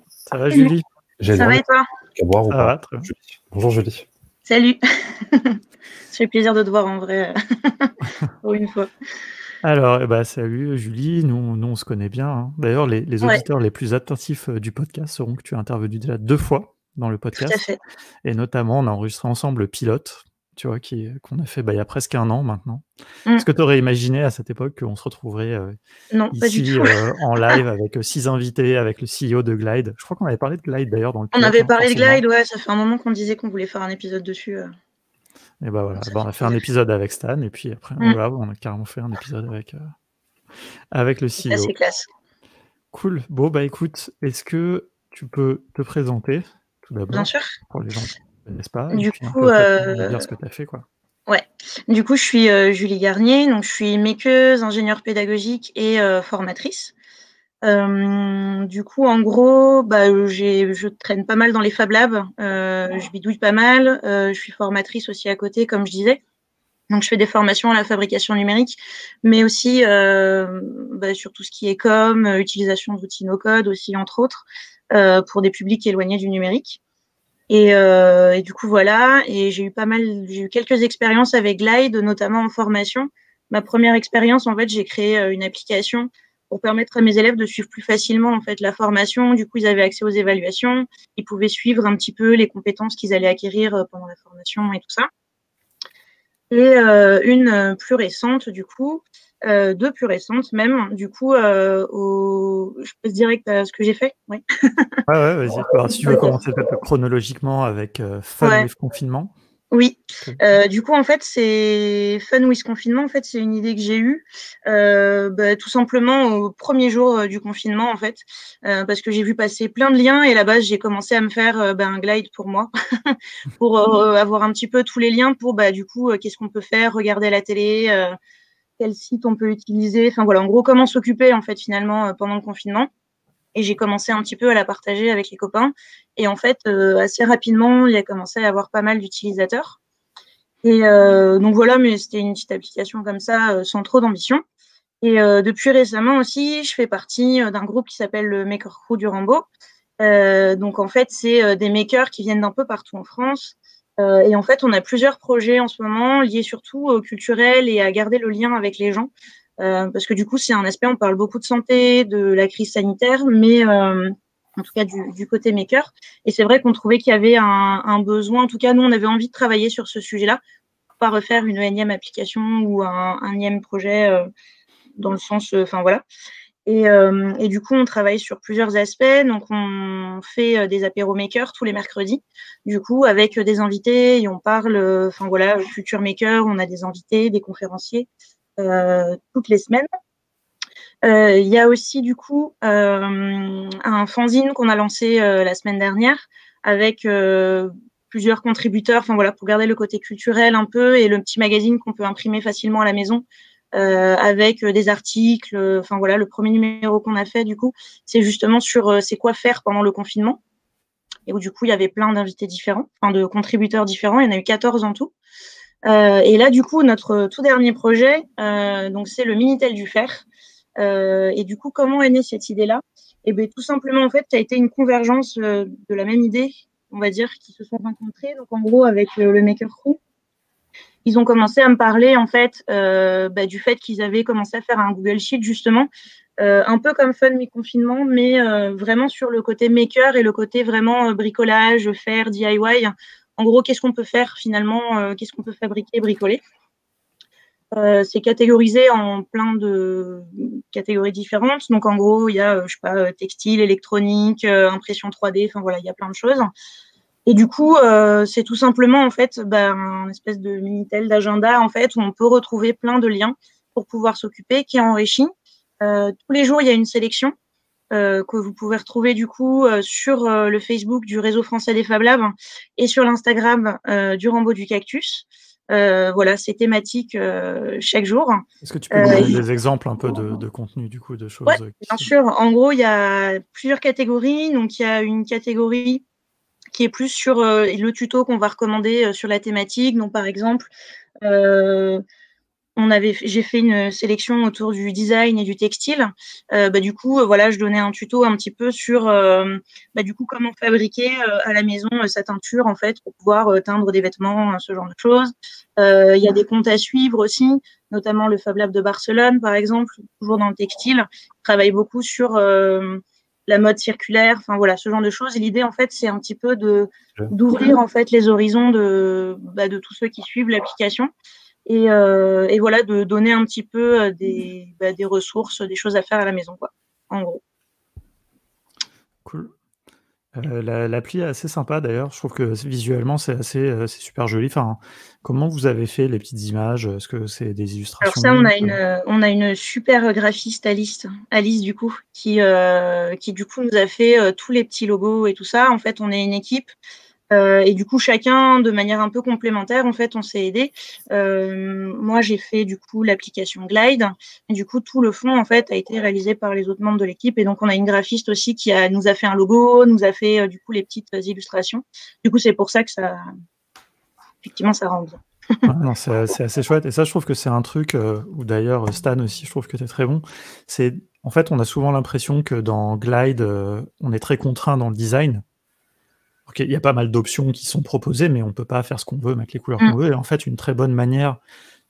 Ça va, Julie? Ça va et toi? Ça va, très bien. Bonjour Julie. Salut. Ça fait plaisir de te voir en vrai pour une fois. Alors, salut Julie, nous on se connaît bien. Hein. D'ailleurs, les auditeurs les plus attentifs du podcast sauront que tu as intervenu déjà 2 fois dans le podcast. Tout à fait. Et notamment, on a enregistré ensemble le pilote, tu vois, qu'on a fait il y a presque 1 an maintenant. Est-ce que tu aurais imaginé à cette époque qu'on se retrouverait non, ici pas du tout. En live avec 6 invités, avec le CEO de Glide? Je crois qu'on avait parlé de Glide d'ailleurs dans le pilote. On avait parlé de Glide, ouais, ça fait un moment qu'on disait qu'on voulait faire un épisode dessus. Et voilà, on a fait un épisode avec Stan, et puis après, on a carrément fait un épisode avec le CEO. C'est classe. Cool. Bon, écoute, est-ce que tu peux te présenter tout d'abord? Bien sûr. Pour les gens qui ne connaissent pas. Du coup, dire ce que tu as fait, quoi. Ouais. Du coup, je suis Julie Garnier, donc je suis makeuse, ingénieure pédagogique et formatrice. Du coup, en gros, je traîne pas mal dans les Fab Labs, je bidouille pas mal, je suis formatrice aussi à côté, comme je disais. Donc, je fais des formations à la fabrication numérique, mais aussi sur tout ce qui est utilisation d'outils no-code aussi, entre autres, pour des publics éloignés du numérique. Et du coup, voilà, et j'ai eu quelques expériences avec Glide, notamment en formation. Ma première expérience, en fait, j'ai créé une application pour permettre à mes élèves de suivre plus facilement en fait la formation. Du coup, ils avaient accès aux évaluations, ils pouvaient suivre un petit peu les compétences qu'ils allaient acquérir pendant la formation et tout ça. Et une plus récente, du coup, 2 plus récentes même, du coup, je peux te dire ce que j'ai fait, oui. Ouais, vas-y. Alors, si tu veux commencer peut-être chronologiquement avec Fun with Confinement. Oui, du coup, en fait, c'est Fun with Confinement. En fait, c'est une idée que j'ai eue tout simplement au premier jour du confinement, en fait, parce que j'ai vu passer plein de liens et à la base, j'ai commencé à me faire un Glide pour moi, pour avoir un petit peu tous les liens pour, du coup, qu'est-ce qu'on peut faire, regarder la télé, quel site on peut utiliser, enfin voilà, en gros, comment s'occuper, en fait, finalement, pendant le confinement. et j'ai commencé un petit peu à la partager avec les copains. Et en fait, assez rapidement, il y a commencé à y avoir pas mal d'utilisateurs. Et donc voilà, mais c'était une petite application comme ça, sans trop d'ambition. Et depuis récemment aussi, je fais partie d'un groupe qui s'appelle le Maker Crew du Rambo. Donc en fait, c'est des makers qui viennent d'un peu partout en France. Et en fait, on a plusieurs projets en ce moment liés surtout au culturel et à garder le lien avec les gens. Parce que du coup, c'est un aspect, on parle beaucoup de santé, de la crise sanitaire, mais en tout cas du côté maker. Et c'est vrai qu'on trouvait qu'il y avait un besoin, en tout cas, nous, on avait envie de travailler sur ce sujet-là, pour pas refaire une énième application ou un énième projet dans le sens, enfin voilà. Et du coup, on travaille sur plusieurs aspects. Donc, on fait des apéros makers tous les mercredis, du coup, avec des invités et on parle, enfin voilà, futur maker, on a des invités, des conférenciers toutes les semaines. Il y a aussi, du coup, un fanzine qu'on a lancé la semaine dernière avec plusieurs contributeurs, enfin voilà, pour garder le côté culturel un peu et le petit magazine qu'on peut imprimer facilement à la maison. Avec des articles, enfin voilà, le premier numéro qu'on a fait, du coup, c'est justement sur c'est quoi faire pendant le confinement. Et où du coup, il y avait plein d'invités différents, enfin de contributeurs différents, il y en a eu 14 en tout. Et là, du coup, notre tout dernier projet, donc c'est le Minitel du Fer. Et du coup, comment est née cette idée-là? Eh bien, tout simplement, en fait, ça a été une convergence de la même idée, on va dire, qui se sont rencontrés. Donc, en gros, avec le Maker Crew, ils ont commencé à me parler en fait du fait qu'ils avaient commencé à faire un Google Sheet justement, un peu comme Fun mi-confinement, mais vraiment sur le côté maker et le côté vraiment bricolage, faire, DIY. En gros, qu'est-ce qu'on peut faire finalement, qu'est-ce qu'on peut fabriquer, bricoler. C'est catégorisé en plein de catégories différentes. Donc en gros, il y a, je sais pas, textile, électronique, impression 3D, enfin voilà, il y a plein de choses. Et du coup, c'est tout simplement en fait un espèce de Minitel d'agenda en fait où on peut retrouver plein de liens pour pouvoir s'occuper, qui est enrichi. Tous les jours, il y a une sélection que vous pouvez retrouver du coup sur le Facebook du réseau français des Fab Labs et sur l'Instagram du Rambo du Cactus. Voilà, c'est thématique chaque jour. Est-ce que tu peux nous donner des exemples un peu de contenu, du coup, de choses Ouais, bien sûr. En gros, il y a plusieurs catégories. Donc, il y a une catégorie qui est plus sur le tuto qu'on va recommander sur la thématique. Donc, par exemple, j'ai fait une sélection autour du design et du textile. Du coup, voilà, je donnais un tuto un petit peu sur du coup comment fabriquer à la maison sa teinture en fait pour pouvoir teindre des vêtements, ce genre de choses. Il y a des comptes à suivre aussi, notamment le Fab Lab de Barcelone, par exemple, toujours dans le textile, travaille beaucoup sur la mode circulaire, enfin voilà, ce genre de choses. Et l'idée, en fait, c'est un petit peu d'ouvrir en fait les horizons de tous ceux qui suivent l'application. Et voilà, de donner un petit peu des ressources, des choses à faire à la maison, quoi, en gros. Cool. L'appli est assez sympa d'ailleurs, je trouve que visuellement c'est super joli. Enfin, comment vous avez fait les petites images? Est-ce que c'est des illustrations? Alors ça, on a une super graphiste, Alice du coup, qui du coup nous a fait tous les petits logos et tout ça. En fait, on est une équipe. Et du coup, chacun, de manière un peu complémentaire, en fait, on s'est aidé. Moi, j'ai fait du coup l'application Glide. Et du coup, tout le fond, en fait, a été réalisé par les autres membres de l'équipe. Et donc, on a une graphiste aussi qui nous a fait un logo, nous a fait du coup les petites illustrations. Du coup, c'est pour ça que effectivement, ça rend bien. Ouais, non, c'est assez chouette. Et ça, je trouve que c'est un truc où d'ailleurs, Stan aussi, je trouve que tu es très bon. En fait, on a souvent l'impression que dans Glide, on est très contraint dans le design. Il y a pas mal d'options qui sont proposées, mais on ne peut pas faire ce qu'on veut, mettre les couleurs qu'on veut. Et en fait, une très bonne manière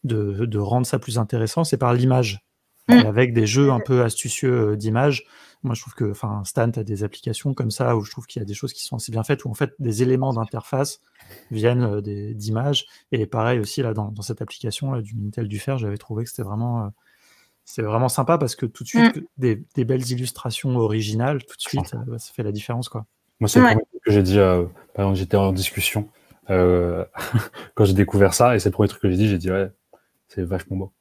de rendre ça plus intéressant, c'est par l'image. Et avec des jeux un peu astucieux d'images. Moi, je trouve que Stan, tu as des applications comme ça où je trouve qu'il y a des choses qui sont assez bien faites, où en fait, des éléments d'interface viennent d'images. Et pareil aussi, là, dans cette application là, du Minitel du Fer, j'avais trouvé que c'était vraiment sympa parce que tout de suite, des belles illustrations originales, tout de suite, ça fait la différence, quoi. Moi, c'est le premier truc que j'ai dit, par exemple, j'étais en discussion quand j'ai découvert ça, et c'est le premier truc que j'ai dit, ouais, c'est vachement beau.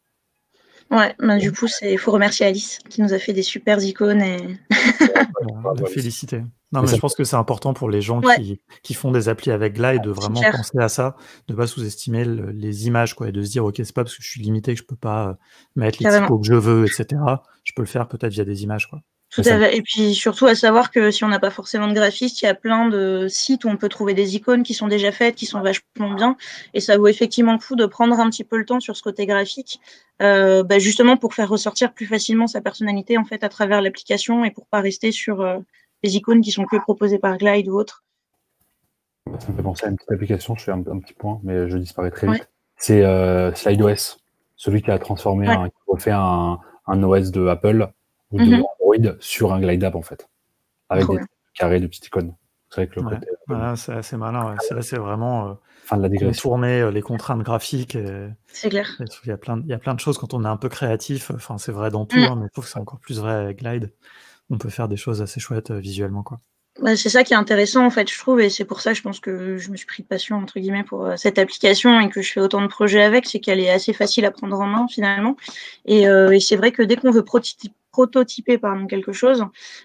Ouais, du coup, il faut remercier Alice qui nous a fait des super icônes. La féliciter. Non, mais je pense que c'est important pour les gens qui font des applis avec Glide de vraiment penser à ça, de ne pas sous-estimer les images, quoi, et de se dire, ok, c'est pas parce que je suis limité que je peux pas mettre les typos que je veux, etc. Je peux le faire peut-être via des images, quoi. Tout à fait. Et puis surtout à savoir que si on n'a pas forcément de graphiste, il y a plein de sites où on peut trouver des icônes qui sont déjà faites, qui sont vachement bien. Et ça vaut effectivement le coup de prendre un petit peu le temps sur ce côté graphique, justement pour faire ressortir plus facilement sa personnalité en fait à travers l'application et pour pas rester sur les icônes qui sont que proposées par Glide ou autre. Ça me fait penser à une petite application, je fais un petit point, mais je disparais très vite. C'est SlideOS, celui qui a transformé, qui refait un OS de Apple ou de Android sur un Glide App en fait, avec des carrés de petites icônes. C'est vrai que le côté, c'est assez malin. C'est vraiment fin de la digression. Contourner les contraintes graphiques. C'est clair. Il y a plein de choses quand on est un peu créatif. Enfin, c'est vrai dans tout, mais je trouve que c'est encore plus vrai avec Glide. On peut faire des choses assez chouettes visuellement, quoi. C'est ça qui est intéressant en fait, je trouve, et c'est pour ça je pense que je me suis pris de passion entre guillemets pour cette application et que je fais autant de projets avec, c'est qu'elle est assez facile à prendre en main finalement. Et c'est vrai que dès qu'on veut prototyper quelque chose,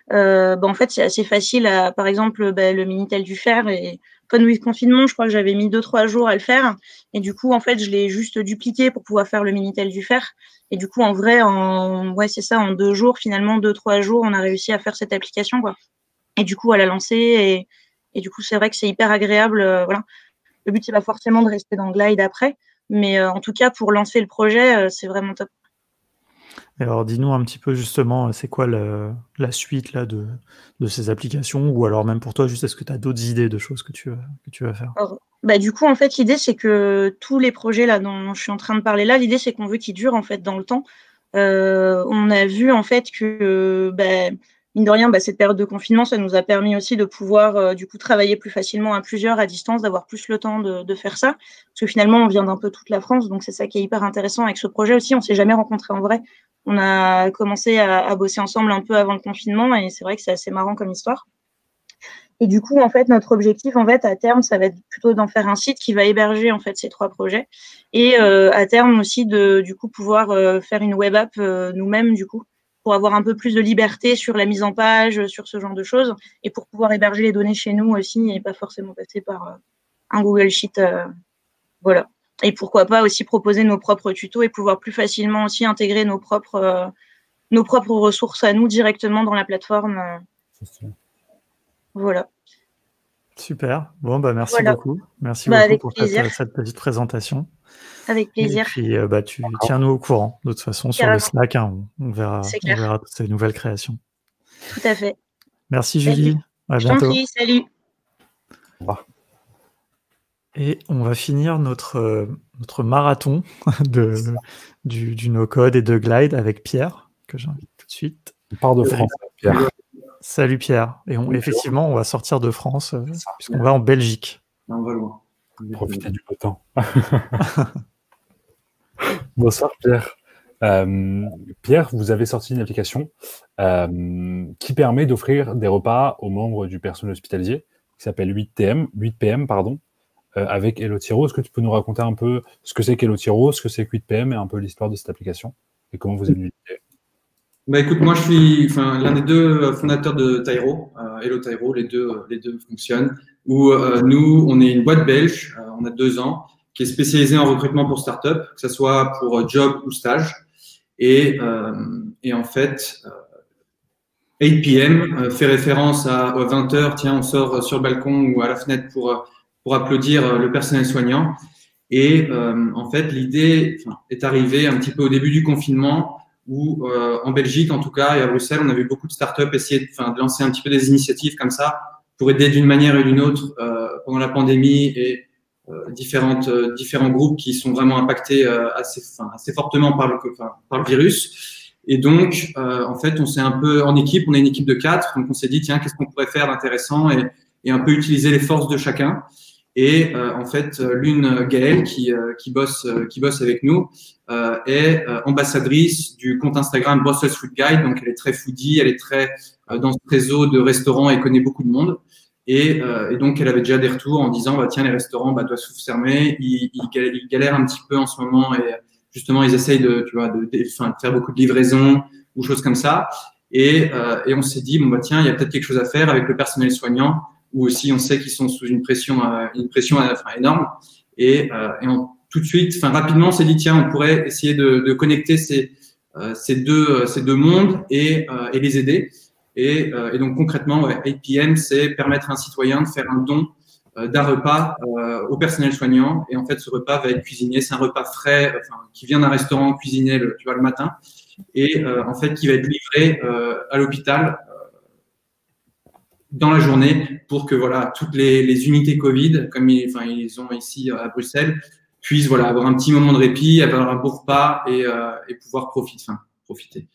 en fait c'est assez facile à, par exemple, le Minitel du Fer et Fun with Confinement, je crois que j'avais mis 2-3 jours à le faire, et du coup en fait je l'ai juste dupliqué pour pouvoir faire le Minitel du Fer. Et du coup en vrai en 2 jours finalement, 2-3 jours, on a réussi à faire cette application quoi. Et du coup, à la lancer. Et du coup, c'est vrai que c'est hyper agréable. Voilà. Le but, c'est pas forcément de rester dans Glide après. Mais en tout cas, pour lancer le projet, c'est vraiment top. Et alors, dis-nous un petit peu justement, c'est quoi la suite là, de ces applications? Ou alors même pour toi, juste est-ce que tu as d'autres idées de choses que tu vas faire? Alors, du coup, en fait, l'idée, c'est que tous les projets là dont je suis en train de parler là, l'idée, c'est qu'on veut qu'ils durent en fait dans le temps. On a vu en fait que mine de rien, cette période de confinement, ça nous a permis aussi de pouvoir du coup travailler plus facilement à plusieurs, à distance, d'avoir plus le temps de faire ça. Parce que finalement, on vient d'un peu toute la France, donc c'est ça qui est hyper intéressant avec ce projet aussi. On s'est jamais rencontrés en vrai. On a commencé à bosser ensemble un peu avant le confinement et c'est vrai que c'est assez marrant comme histoire. Et du coup, en fait, notre objectif, en fait, à terme, ça va être plutôt d'en faire un site qui va héberger en fait ces 3 projets et à terme aussi de du coup pouvoir faire une web app nous-mêmes du coup, pour avoir un peu plus de liberté sur la mise en page, sur ce genre de choses, et pour pouvoir héberger les données chez nous aussi, et pas forcément passer par un Google Sheet. Voilà. Et pourquoi pas aussi proposer nos propres tutos et pouvoir plus facilement aussi intégrer nos propres ressources à nous directement dans la plateforme. Voilà. Super. Bon, merci beaucoup. Merci beaucoup pour cette petite présentation. Avec plaisir. Et puis, tu tiens-nous au courant. De toute façon, sur le Slack, on verra toutes ces nouvelles créations. Tout à fait. Merci, Julie. À bientôt. Je t'en prie, salut. Au revoir. Et on va finir notre marathon du no-code et de Glide avec Pierre, que j'invite tout de suite. On part de France, Pierre. Salut Pierre. Et effectivement, on va sortir de France puisqu'on va en Belgique. On va loin. Profitez du beau temps. Bonsoir Pierre. Pierre, vous avez sorti une application qui permet d'offrir des repas aux membres du personnel hospitalier, qui s'appelle 8PM, avec Hello-Tiro. Est-ce que tu peux nous raconter un peu ce que c'est qu'Hello-Tiro, ce que c'est que 8PM et un peu l'histoire de cette application et comment vous avez l'utilisé? Écoute, moi je suis l'un des 2 fondateurs de Tyro, Hello-Tyro, les deux fonctionnent. Où nous, on est une boîte belge, on a 2 ans, qui est spécialisée en recrutement pour start-up, que ce soit pour job ou stage. Et en fait, 8 PM fait référence à 20h, tiens, on sort sur le balcon ou à la fenêtre pour applaudir le personnel soignant. Et en fait, l'idée est arrivée un petit peu au début du confinement, où en Belgique, en tout cas, et à Bruxelles, on a vu beaucoup de startups essayer de lancer un petit peu des initiatives comme ça pour aider d'une manière et d'une autre pendant la pandémie et différents groupes qui sont vraiment impactés assez fortement par le virus. Et donc, en fait, on s'est un peu en équipe, on est une équipe de 4, donc on s'est dit, tiens, qu'est-ce qu'on pourrait faire d'intéressant et un peu utiliser les forces de chacun. Et en fait, l'une, Gaëlle, qui bosse avec nous, est ambassadrice du compte Instagram Brussels Food Guide. Donc, elle est très foodie, elle est très dans ce réseau de restaurants et connaît beaucoup de monde. Et donc, elle avait déjà des retours en disant, tiens, les restaurants doivent se fermer, ils galèrent un petit peu en ce moment et justement, ils essayent de faire beaucoup de livraisons ou choses comme ça. Et on s'est dit, tiens, il y a peut-être quelque chose à faire avec le personnel soignant, où aussi on sait qu'ils sont sous une pression énorme. Et tout de suite, rapidement, on s'est dit, tiens, on pourrait essayer de connecter ces deux mondes et les aider. Et donc concrètement, 8 PM, c'est permettre à un citoyen de faire un don d'un repas au personnel soignant. Et en fait, ce repas va être cuisiné. C'est un repas frais, qui vient d'un restaurant cuisiné le matin, et en fait qui va être livré à l'hôpital dans la journée pour que voilà toutes les unités Covid, comme ils ont ici à Bruxelles, puissent voilà avoir un petit moment de répit, avoir un beau repas et pouvoir profiter.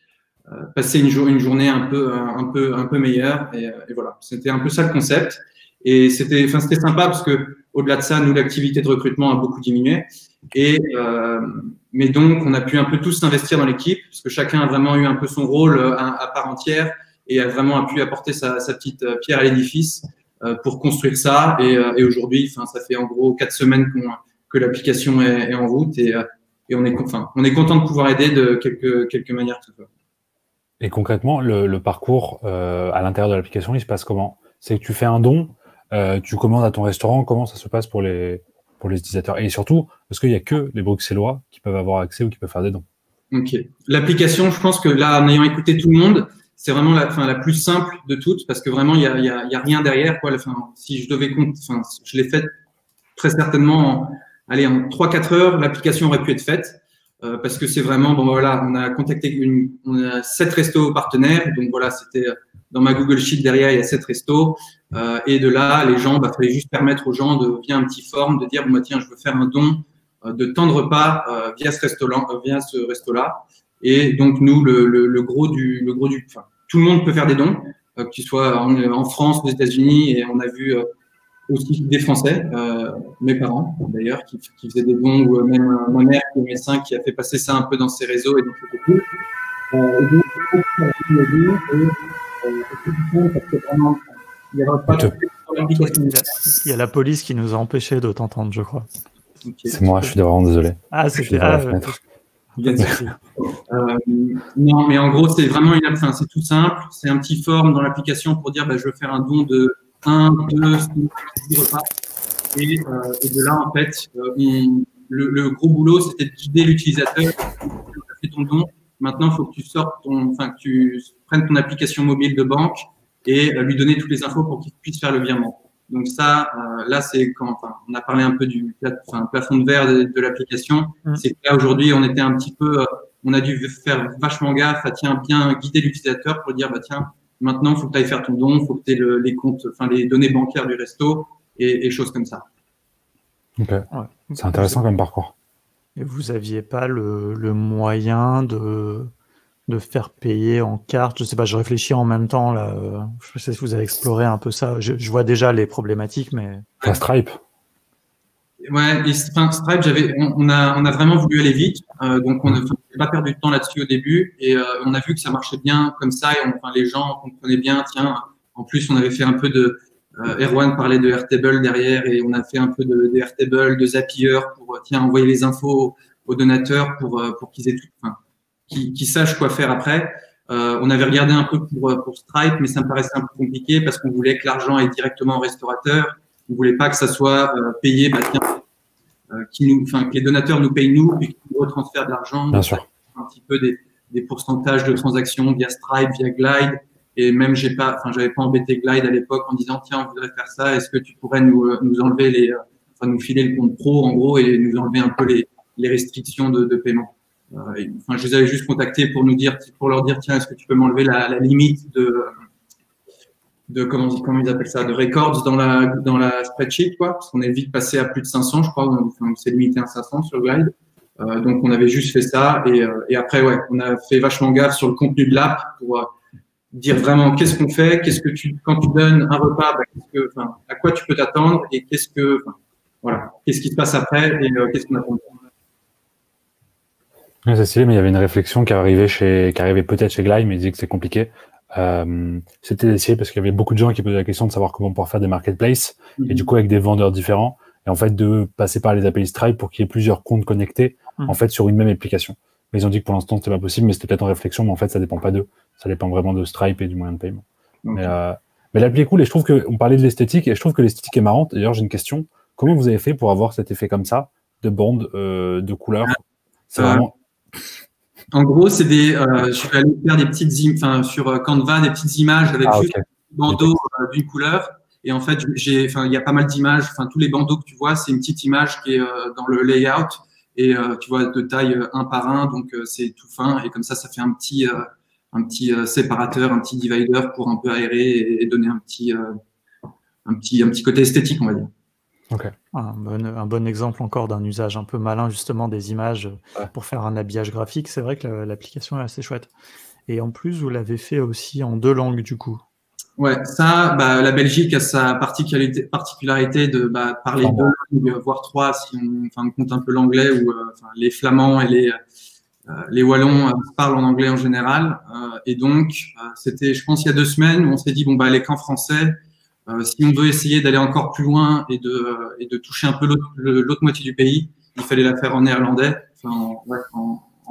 Passer une journée un peu meilleure et voilà. C'était un peu ça le concept. Et c'était sympa parce que au-delà de ça, nous, l'activité de recrutement a beaucoup diminué. Mais donc, on a pu un peu tous s'investir dans l'équipe parce que chacun a vraiment eu un peu son rôle à part entière et a vraiment pu apporter sa petite pierre à l'édifice pour construire ça. Et aujourd'hui, ça fait en gros 4 semaines que l'application est en route et on est content de pouvoir aider de quelque manière que ce soit. Et concrètement, le parcours à l'intérieur de l'application, il se passe comment? C'est que tu fais un don, tu commandes à ton restaurant, comment ça se passe pour les utilisateurs? Et surtout, est-ce qu'il n'y a que les Bruxellois qui peuvent avoir accès ou qui peuvent faire des dons? Ok. L'application, je pense que là, en ayant écouté tout le monde, c'est vraiment la plus simple de toutes parce que vraiment, il y a rien derrière, quoi. Si je devais je l'ai faite très certainement en 3-4 heures, l'application aurait pu être faite. Parce que c'est vraiment, voilà, on a contacté on a 7 restos partenaires. Donc voilà, c'était dans ma Google Sheet derrière, il y a 7 restos. Et de là, les gens, fallait juste permettre aux gens via un petit form de dire, tiens, je veux faire un don de tant de repas via ce resto-là. Et donc, nous, le gros du, tout le monde peut faire des dons, que tu sois en France, aux États-Unis, et on a vu aussi des Français, mes parents d'ailleurs, qui faisaient des dons, ou même ma mère qui est médecin, qui a fait passer ça un peu dans ses réseaux, et donc c'était cool. Il y a la police qui nous a empêchés de t'entendre, je crois. Okay. C'est moi, je suis vraiment désolé. Ah, c'était la fenêtre. Non, mais en gros, c'est vraiment c'est tout simple. C'est un petit form dans l'application pour dire, je veux faire un don de 1, 2, 10 repas. Et de là, en fait, le gros boulot, c'était de guider l'utilisateur. Tu as fait ton don. Maintenant, il faut que tu sortes que tu prennes ton application mobile de banque et lui donner toutes les infos pour qu'il puisse faire le virement. Donc ça, là, c'est quand on a parlé un peu du plafond de verre de l'application. C'est que là, aujourd'hui, on était un petit peu, on a dû faire vachement gaffe à bien guider l'utilisateur pour dire, tiens, maintenant, il faut que tu ailles faire ton don, il faut que tu aies les comptes, les données bancaires du resto et choses comme ça. Ok, ouais. C'est intéressant comme parcours. Et vous n'aviez pas le moyen de faire payer en carte? Je sais pas, je réfléchis en même temps là. Je sais si vous avez exploré un peu ça. Je vois déjà les problématiques, mais. Stripe. Ouais, et Stripe, on a vraiment voulu aller vite, donc on n'a pas perdu de temps là-dessus au début, et on a vu que ça marchait bien comme ça, et les gens comprenaient bien. Tiens, en plus, on avait fait un peu de Erwan parlait de Airtable derrière, et on a fait un peu de Airtable, de Zapier pour envoyer les infos aux donateurs pour qu'ils aient tout, qui sachent quoi faire après. On avait regardé un peu pour Stripe, mais ça me paraissait un peu compliqué parce qu'on voulait que l'argent aille directement au restaurateur. On voulait pas que ça soit payé, que les donateurs nous payent nous, puis qu'ils nous retransfèrent de l'argent. Bien sûr. Un petit peu des pourcentages de transactions via Stripe, via Glide. Et même, j'avais pas embêté Glide à l'époque en disant, tiens, on voudrait faire ça. Est-ce que tu pourrais nous enlever nous filer le compte pro, en gros, et nous enlever un peu les restrictions de paiement. Je les avais juste contactés pour leur dire, tiens, est-ce que tu peux m'enlever la limite de comment ils appellent ça, de records dans la spreadsheet, quoi, parce qu'on est vite passé à plus de 500, je crois, on s'est limité à 500 sur Glide. Donc, on avait juste fait ça, et après, on a fait vachement gaffe sur le contenu de l'app pour dire vraiment qu'est-ce qu'on fait, quand tu donnes un repas, à quoi tu peux t'attendre, et qu'est-ce qui se passe après, et qu'est-ce qu'on attend. Ouais, c'est stylé, mais il y avait une réflexion qui arrivait peut-être chez Glide, mais il disait que c'est compliqué. C'était d'essayer parce qu'il y avait beaucoup de gens qui posaient la question de savoir comment pouvoir faire des marketplaces, et du coup avec des vendeurs différents, et en fait de passer par les API Stripe pour qu'il y ait plusieurs comptes connectés en fait sur une même application. Mais ils ont dit que pour l'instant c'était pas possible, mais c'était peut-être en réflexion, mais en fait ça dépend pas d'eux, ça dépend vraiment de Stripe et du moyen de paiement. Okay. Mais l'appli est cool, et je trouve qu'on parlait de l'esthétique, et je trouve que l'esthétique est marrante. D'ailleurs, j'ai une question, comment vous avez fait pour avoir cet effet comme ça de bande, de couleurs? C'est vraiment En gros, c'est je vais aller faire des petites sur Canva, des petites images avec juste un bandeau d'une couleur. Et en fait, il y a pas mal d'images. Tous les bandeaux que tu vois, c'est une petite image qui est dans le layout et tu vois de taille 1 par 1, donc c'est tout fin. Et comme ça fait un petit séparateur, un petit divider pour un peu aérer et donner un petit côté esthétique, on va dire. Okay. Un bon exemple encore d'un usage un peu malin justement des images pour faire un habillage graphique. C'est vrai que l'application est assez chouette. Et en plus, vous l'avez fait aussi en 2 langues du coup. Ouais, ça, la Belgique a sa particularité de parler 2 langues, voire 3 si on compte un peu l'anglais, où les Flamands et les Wallons parlent en anglais en général. Et donc, c'était, je pense, il y a 2 semaines où on s'est dit, l'écran français, si on veut essayer d'aller encore plus loin et de toucher un peu l'autre moitié du pays, il fallait la faire en néerlandais, en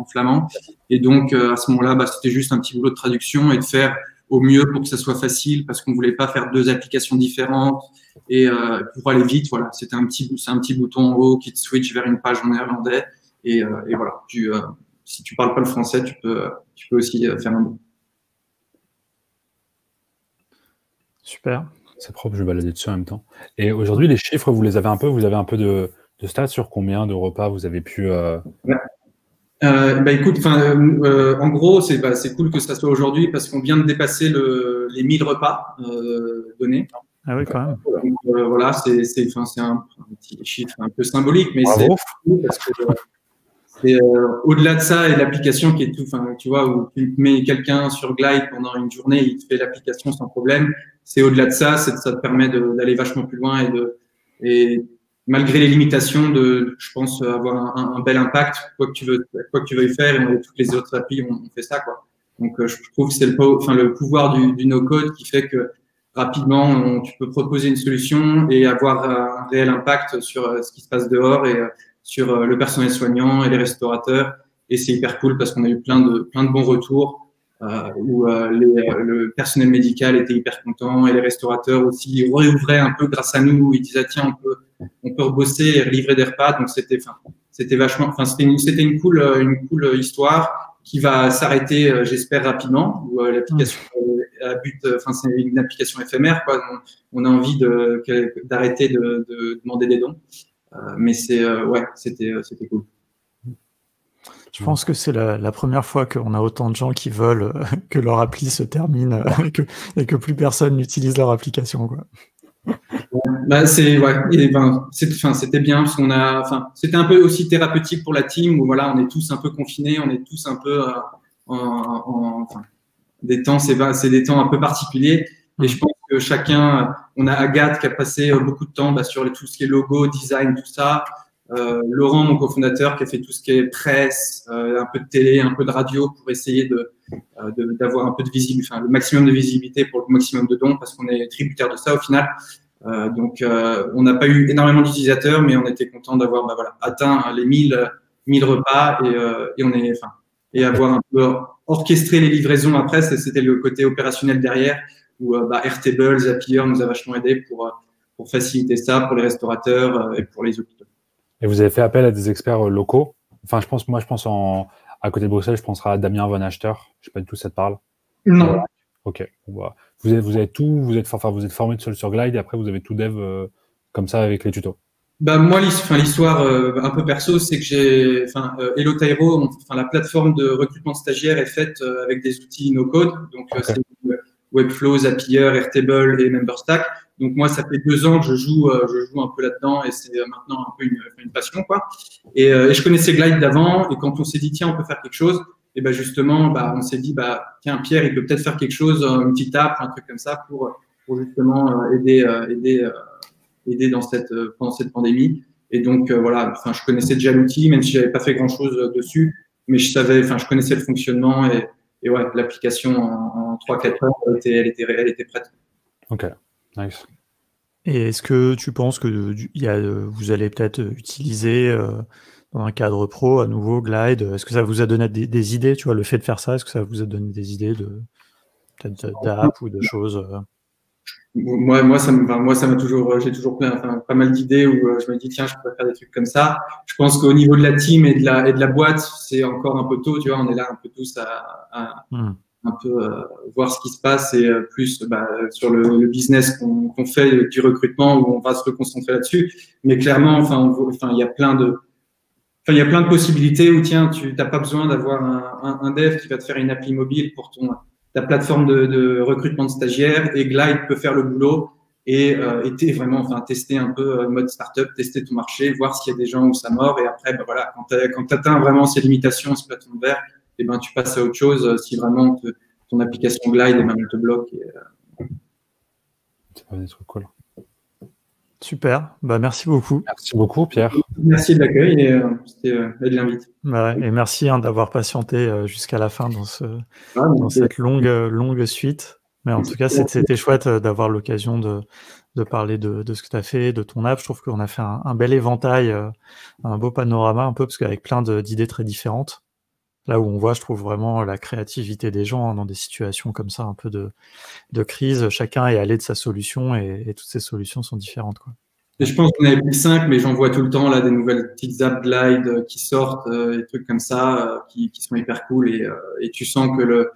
flamand. Et donc, à ce moment-là, c'était juste un petit boulot de traduction et de faire au mieux pour que ça soit facile, parce qu'on voulait pas faire 2 applications différentes et pour aller vite, voilà, c'est un petit bouton en haut qui te switch vers une page en néerlandais et voilà. Si tu parles pas le français, tu peux aussi faire un bout. Super. C'est propre, je vais balader dessus en même temps. Et aujourd'hui, les chiffres, vous avez un peu de stats sur combien de repas vous avez pu. Écoute, en gros, c'est cool que ça soit aujourd'hui parce qu'on vient de dépasser les 1000 repas donnés. Ah oui, quand même. Donc, voilà, c'est un petit chiffre un peu symbolique, mais c'est cool parce que au-delà de ça et l'application qui est tout, tu vois, où tu mets quelqu'un sur Glide pendant une journée, il te fait l'application sans problème. C'est au-delà de ça, ça te permet d'aller vachement plus loin et malgré les limitations je pense, avoir un bel impact, quoi que tu veuilles faire, et toutes les autres applis ont fait ça, quoi. Donc, je trouve que c'est le pouvoir du no-code qui fait que rapidement, tu peux proposer une solution et avoir un réel impact sur ce qui se passe dehors et sur le personnel soignant et les restaurateurs. Et c'est hyper cool parce qu'on a eu plein de bons retours où le personnel médical était hyper content et les restaurateurs aussi réouvraient un peu grâce à nous. Ils disaient, tiens, on peut rebosser et livrer des repas. Donc, c'était vachement, c'était une cool histoire qui va s'arrêter, j'espère, rapidement, où l'application c'est une application éphémère, quoi. On a envie d'arrêter de demander des dons. Mais c'était cool. Je pense que c'est la première fois qu'on a autant de gens qui veulent que leur appli se termine et que plus personne n'utilise leur application, quoi. C'était bien parce c'était un peu aussi thérapeutique pour la team où voilà, on est tous un peu confinés, on est tous un peu des temps, c'est des temps un peu particuliers. Et je pense que chacun, on a Agathe qui a passé beaucoup de temps sur tout ce qui est logo, design, tout ça. Laurent, mon cofondateur, qui a fait tout ce qui est presse, un peu de télé, un peu de radio pour essayer d'avoir un peu de visibilité, le maximum de visibilité pour le maximum de dons parce qu'on est tributaire de ça au final. Donc, on n'a pas eu énormément d'utilisateurs, mais on était content d'avoir atteint les 1000 repas et avoir un peu orchestré les livraisons après. C'était le côté opérationnel derrière où Airtable, Zapier nous a vachement aidé pour faciliter ça pour les restaurateurs et pour les hôpitaux. Et vous avez fait appel à des experts locaux. Enfin, je pense à côté de Bruxelles, je penserai à Damien Van Achter. Je sais pas du tout si ça te parle. Non. Ok. Vous êtes formé sur Glide et après vous avez tout dev comme ça avec les tutos. Moi, l'histoire un peu perso, c'est que Hello Tyro, la plateforme de recrutement de stagiaires est faite avec des outils no-code. Donc, c'est Webflow, Zapier, Airtable et MemberStack. Donc moi, ça fait 2 ans que je joue un peu là-dedans et c'est maintenant un peu une passion, quoi. Et je connaissais Glide d'avant et quand on s'est dit tiens, on peut faire quelque chose, et justement, on s'est dit tiens, Pierre, il peut peut-être faire quelque chose, une petite app, un truc comme ça pour justement aider pendant cette pandémie. Et donc voilà, je connaissais déjà l'outil, même si j'avais pas fait grand-chose dessus, mais je connaissais le fonctionnement et ouais, l'application en 3-4 heures, elle était prête. Ok, nice. Et est-ce que tu penses que vous allez peut-être utiliser dans un cadre pro à nouveau Glide? Est-ce que ça vous a donné des idées, tu vois, le fait de faire ça, est-ce que ça vous a donné des idées d'app ou de choses Moi, ça m'a toujours, j'ai toujours pas mal d'idées où je me dis, tiens, je pourrais faire des trucs comme ça. Je pense qu'au niveau de la team et de la boîte, c'est encore un peu tôt, tu vois, on est là un peu tous à un peu voir ce qui se passe et plus sur le business qu'on fait du recrutement où on va se reconcentrer là-dessus. Mais clairement, il y a plein de possibilités où, tiens, tu n'as pas besoin d'avoir un dev qui va te faire une appli mobile pour ta plateforme de recrutement de stagiaires et Glide peut faire le boulot et tester un peu mode startup, tester ton marché, voir s'il y a des gens où ça mord et après, voilà, quand tu atteins vraiment ces limitations, ce plafond de verre, et tu passes à autre chose si vraiment ton application Glide elle te bloque. C'est pas des trucs cool. Super, merci beaucoup. Merci beaucoup, Pierre. Merci de l'accueil et de l'invite. Et merci d'avoir patienté jusqu'à la fin dans cette longue suite. Mais en tout cas, c'était chouette d'avoir l'occasion de parler de ce que tu as fait, de ton app. Je trouve qu'on a fait un bel éventail, un beau panorama un peu, parce qu'avec plein d'idées très différentes. Là où on voit, je trouve vraiment la créativité des gens dans des situations comme ça, un peu de crise. Chacun est allé de sa solution et toutes ces solutions sont différentes, quoi. Et je pense qu'on avait pris 5, mais j'en vois tout le temps là des nouvelles petites apps Glide qui sortent, des trucs comme ça qui sont hyper cool et tu sens que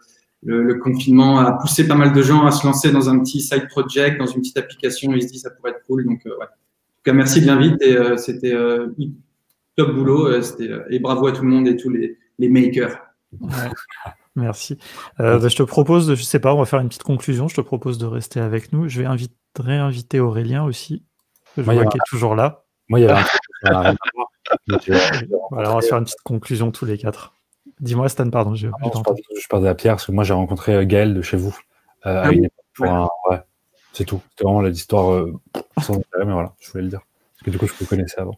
le confinement a poussé pas mal de gens à se lancer dans un petit side project, dans une petite application. Ils se disent ça pourrait être cool. Donc, ouais. En tout cas, merci de l'invite et c'était top boulot. Et bravo à tout le monde et tous les makers. Ouais. Merci. Je te propose, je sais pas, on va faire une petite conclusion. Je te propose de rester avec nous. Je vais réinviter Aurélien aussi. Je vois qu'il est toujours là. Moi, il y avait un truc. Voilà, on va se faire une petite conclusion tous les 4. Dis-moi, Stan, pardon. Je parlais à Pierre parce que moi, j'ai rencontré Gaël de chez vous à une époque. Ouais, c'est tout. C'était vraiment l'histoire sans intérêt, mais voilà, je voulais le dire. Parce que du coup, je vous connaissais avant.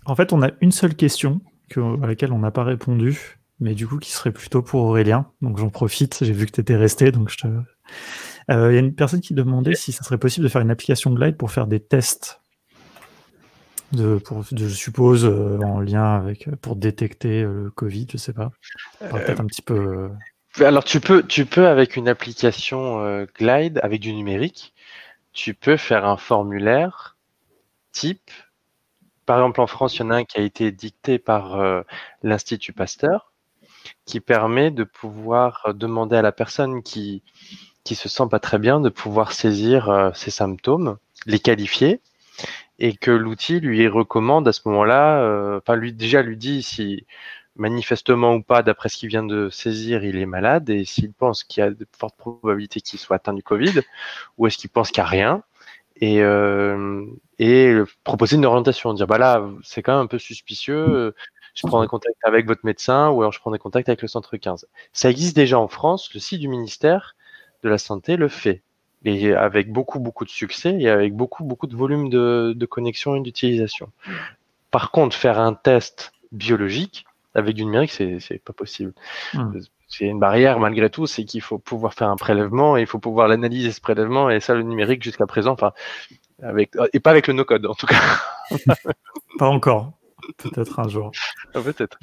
En fait, on a une seule question à laquelle on n'a pas répondu, mais du coup, qui serait plutôt pour Aurélien. Donc, j'en profite. J'ai vu que tu étais resté, donc il y a une personne qui demandait si ça serait possible de faire une application Glide pour faire des tests, je suppose, en lien pour détecter le Covid, je sais pas. Peut-être un petit peu. Alors tu peux avec une application Glide, avec du numérique, tu peux faire un formulaire type. Par exemple, en France, il y en a un qui a été dicté par l'Institut Pasteur, qui permet de pouvoir demander à la personne qui se sent pas très bien de pouvoir saisir ses symptômes, les qualifier, et que l'outil lui recommande à ce moment-là, lui dit si manifestement ou pas, d'après ce qu'il vient de saisir, il est malade, et s'il pense qu'il y a de fortes probabilités qu'il soit atteint du Covid, ou est-ce qu'il pense qu'il n'y a rien, et proposer une orientation, dire là, c'est quand même un peu suspicieux, je prendrai contact avec votre médecin, ou alors je prendrai contact avec le centre 15. Ça existe déjà en France, le site du ministère de la Santé le fait, et avec beaucoup de succès et avec beaucoup de volume de connexion et d'utilisation. Par contre, faire un test biologique avec du numérique, c'est pas possible. C'est une barrière malgré tout, c'est qu'il faut pouvoir faire un prélèvement et il faut pouvoir l'analyser ce prélèvement, et ça, le numérique jusqu'à présent, et pas avec le no-code en tout cas. Pas encore. Peut-être un jour. Peut-être.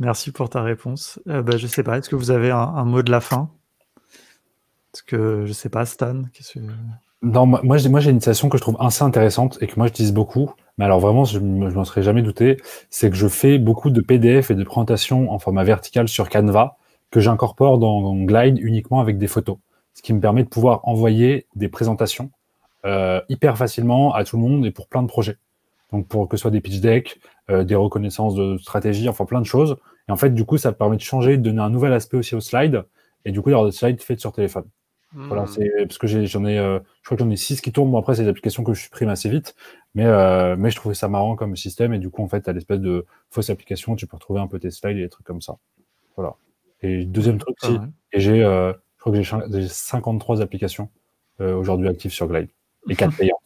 Merci pour ta réponse. Je sais pas, est-ce que vous avez un mot de la fin? Est-ce que, je sais pas, Stan, Non, moi j'ai une citation que je trouve assez intéressante et que moi j'utilise beaucoup, mais alors vraiment je m'en serais jamais douté, c'est que je fais beaucoup de PDF et de présentations en format vertical sur Canva que j'incorpore dans Glide uniquement avec des photos, ce qui me permet de pouvoir envoyer des présentations hyper facilement à tout le monde et pour plein de projets. Donc pour que ce soit des pitch decks, des reconnaissances de stratégie, enfin plein de choses. Et en fait, du coup, ça permet de changer, de donner un nouvel aspect aussi aux slides, et du coup, il y aura des slides faits sur téléphone. Voilà, c'est parce que je crois que j'en ai 6 qui tournent. Bon, après, c'est des applications que je supprime assez vite, mais je trouvais ça marrant comme système, et du coup, en fait, à l'espèce de fausse application, tu peux retrouver un peu tes slides et des trucs comme ça. Voilà. Et deuxième truc, et je crois que j'ai 53 applications aujourd'hui actives sur Glide, et 4 payantes.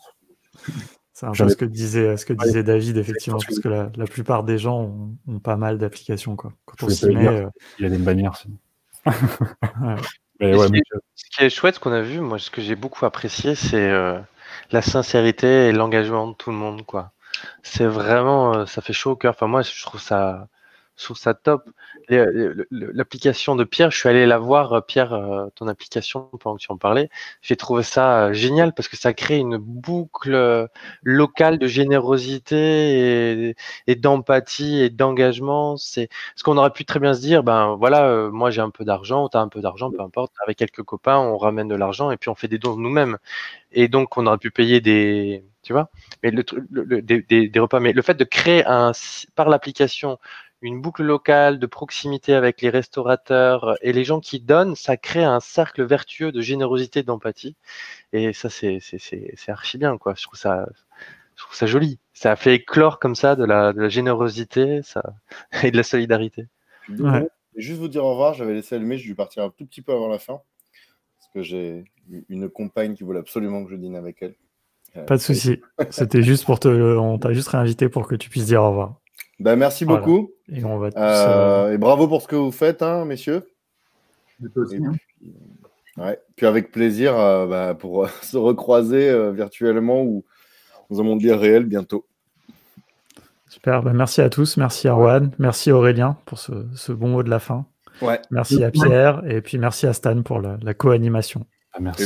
C'est un peu ce que disait David, effectivement, parce que la plupart des gens ont pas mal d'applications, quoi. Quand on s'y met, il y a des bannières. Ce qui est chouette, ce qu'on a vu, moi, ce que j'ai beaucoup apprécié, c'est la sincérité et l'engagement de tout le monde, quoi. C'est vraiment, ça fait chaud au cœur. Enfin, moi, je trouve ça Je trouve ça top. L'application de Pierre, je suis allé la voir, Pierre, ton application, pendant que tu en parlais. J'ai trouvé ça génial parce que ça crée une boucle locale de générosité et d'empathie et d'engagement. C'est ce qu'on aurait pu très bien se dire, ben voilà, moi j'ai un peu d'argent, tu as un peu d'argent, peu importe, avec quelques copains, on ramène de l'argent et puis on fait des dons de nous-mêmes. Et donc on aurait pu payer des, tu vois, mais des repas. Mais le fait de créer par l'application une boucle locale de proximité avec les restaurateurs et les gens qui donnent, ça crée un cercle vertueux de générosité et d'empathie. Et ça, c'est archi bien, quoi. Je trouve ça joli. Ça fait éclore comme ça de la générosité et de la solidarité. Ouais. Je vais juste vous dire au revoir. J'avais laissé allumer, je dû partir un tout petit peu avant la fin parce que j'ai une compagne qui voulait absolument que je dîne avec elle. Pas de souci. C'était juste on t'a juste réinvité pour que tu puisses dire au revoir. Ben, merci beaucoup. Et on va tous, et bravo pour ce que vous faites, hein, messieurs. Aussi, hein. Puis avec plaisir pour se recroiser virtuellement ou dans un monde bien réel bientôt. Super. Merci à tous. Merci Arwan. Merci Aurélien pour ce bon mot de la fin. Ouais. Merci à Pierre. Et puis merci à Stan pour la co-animation. Merci.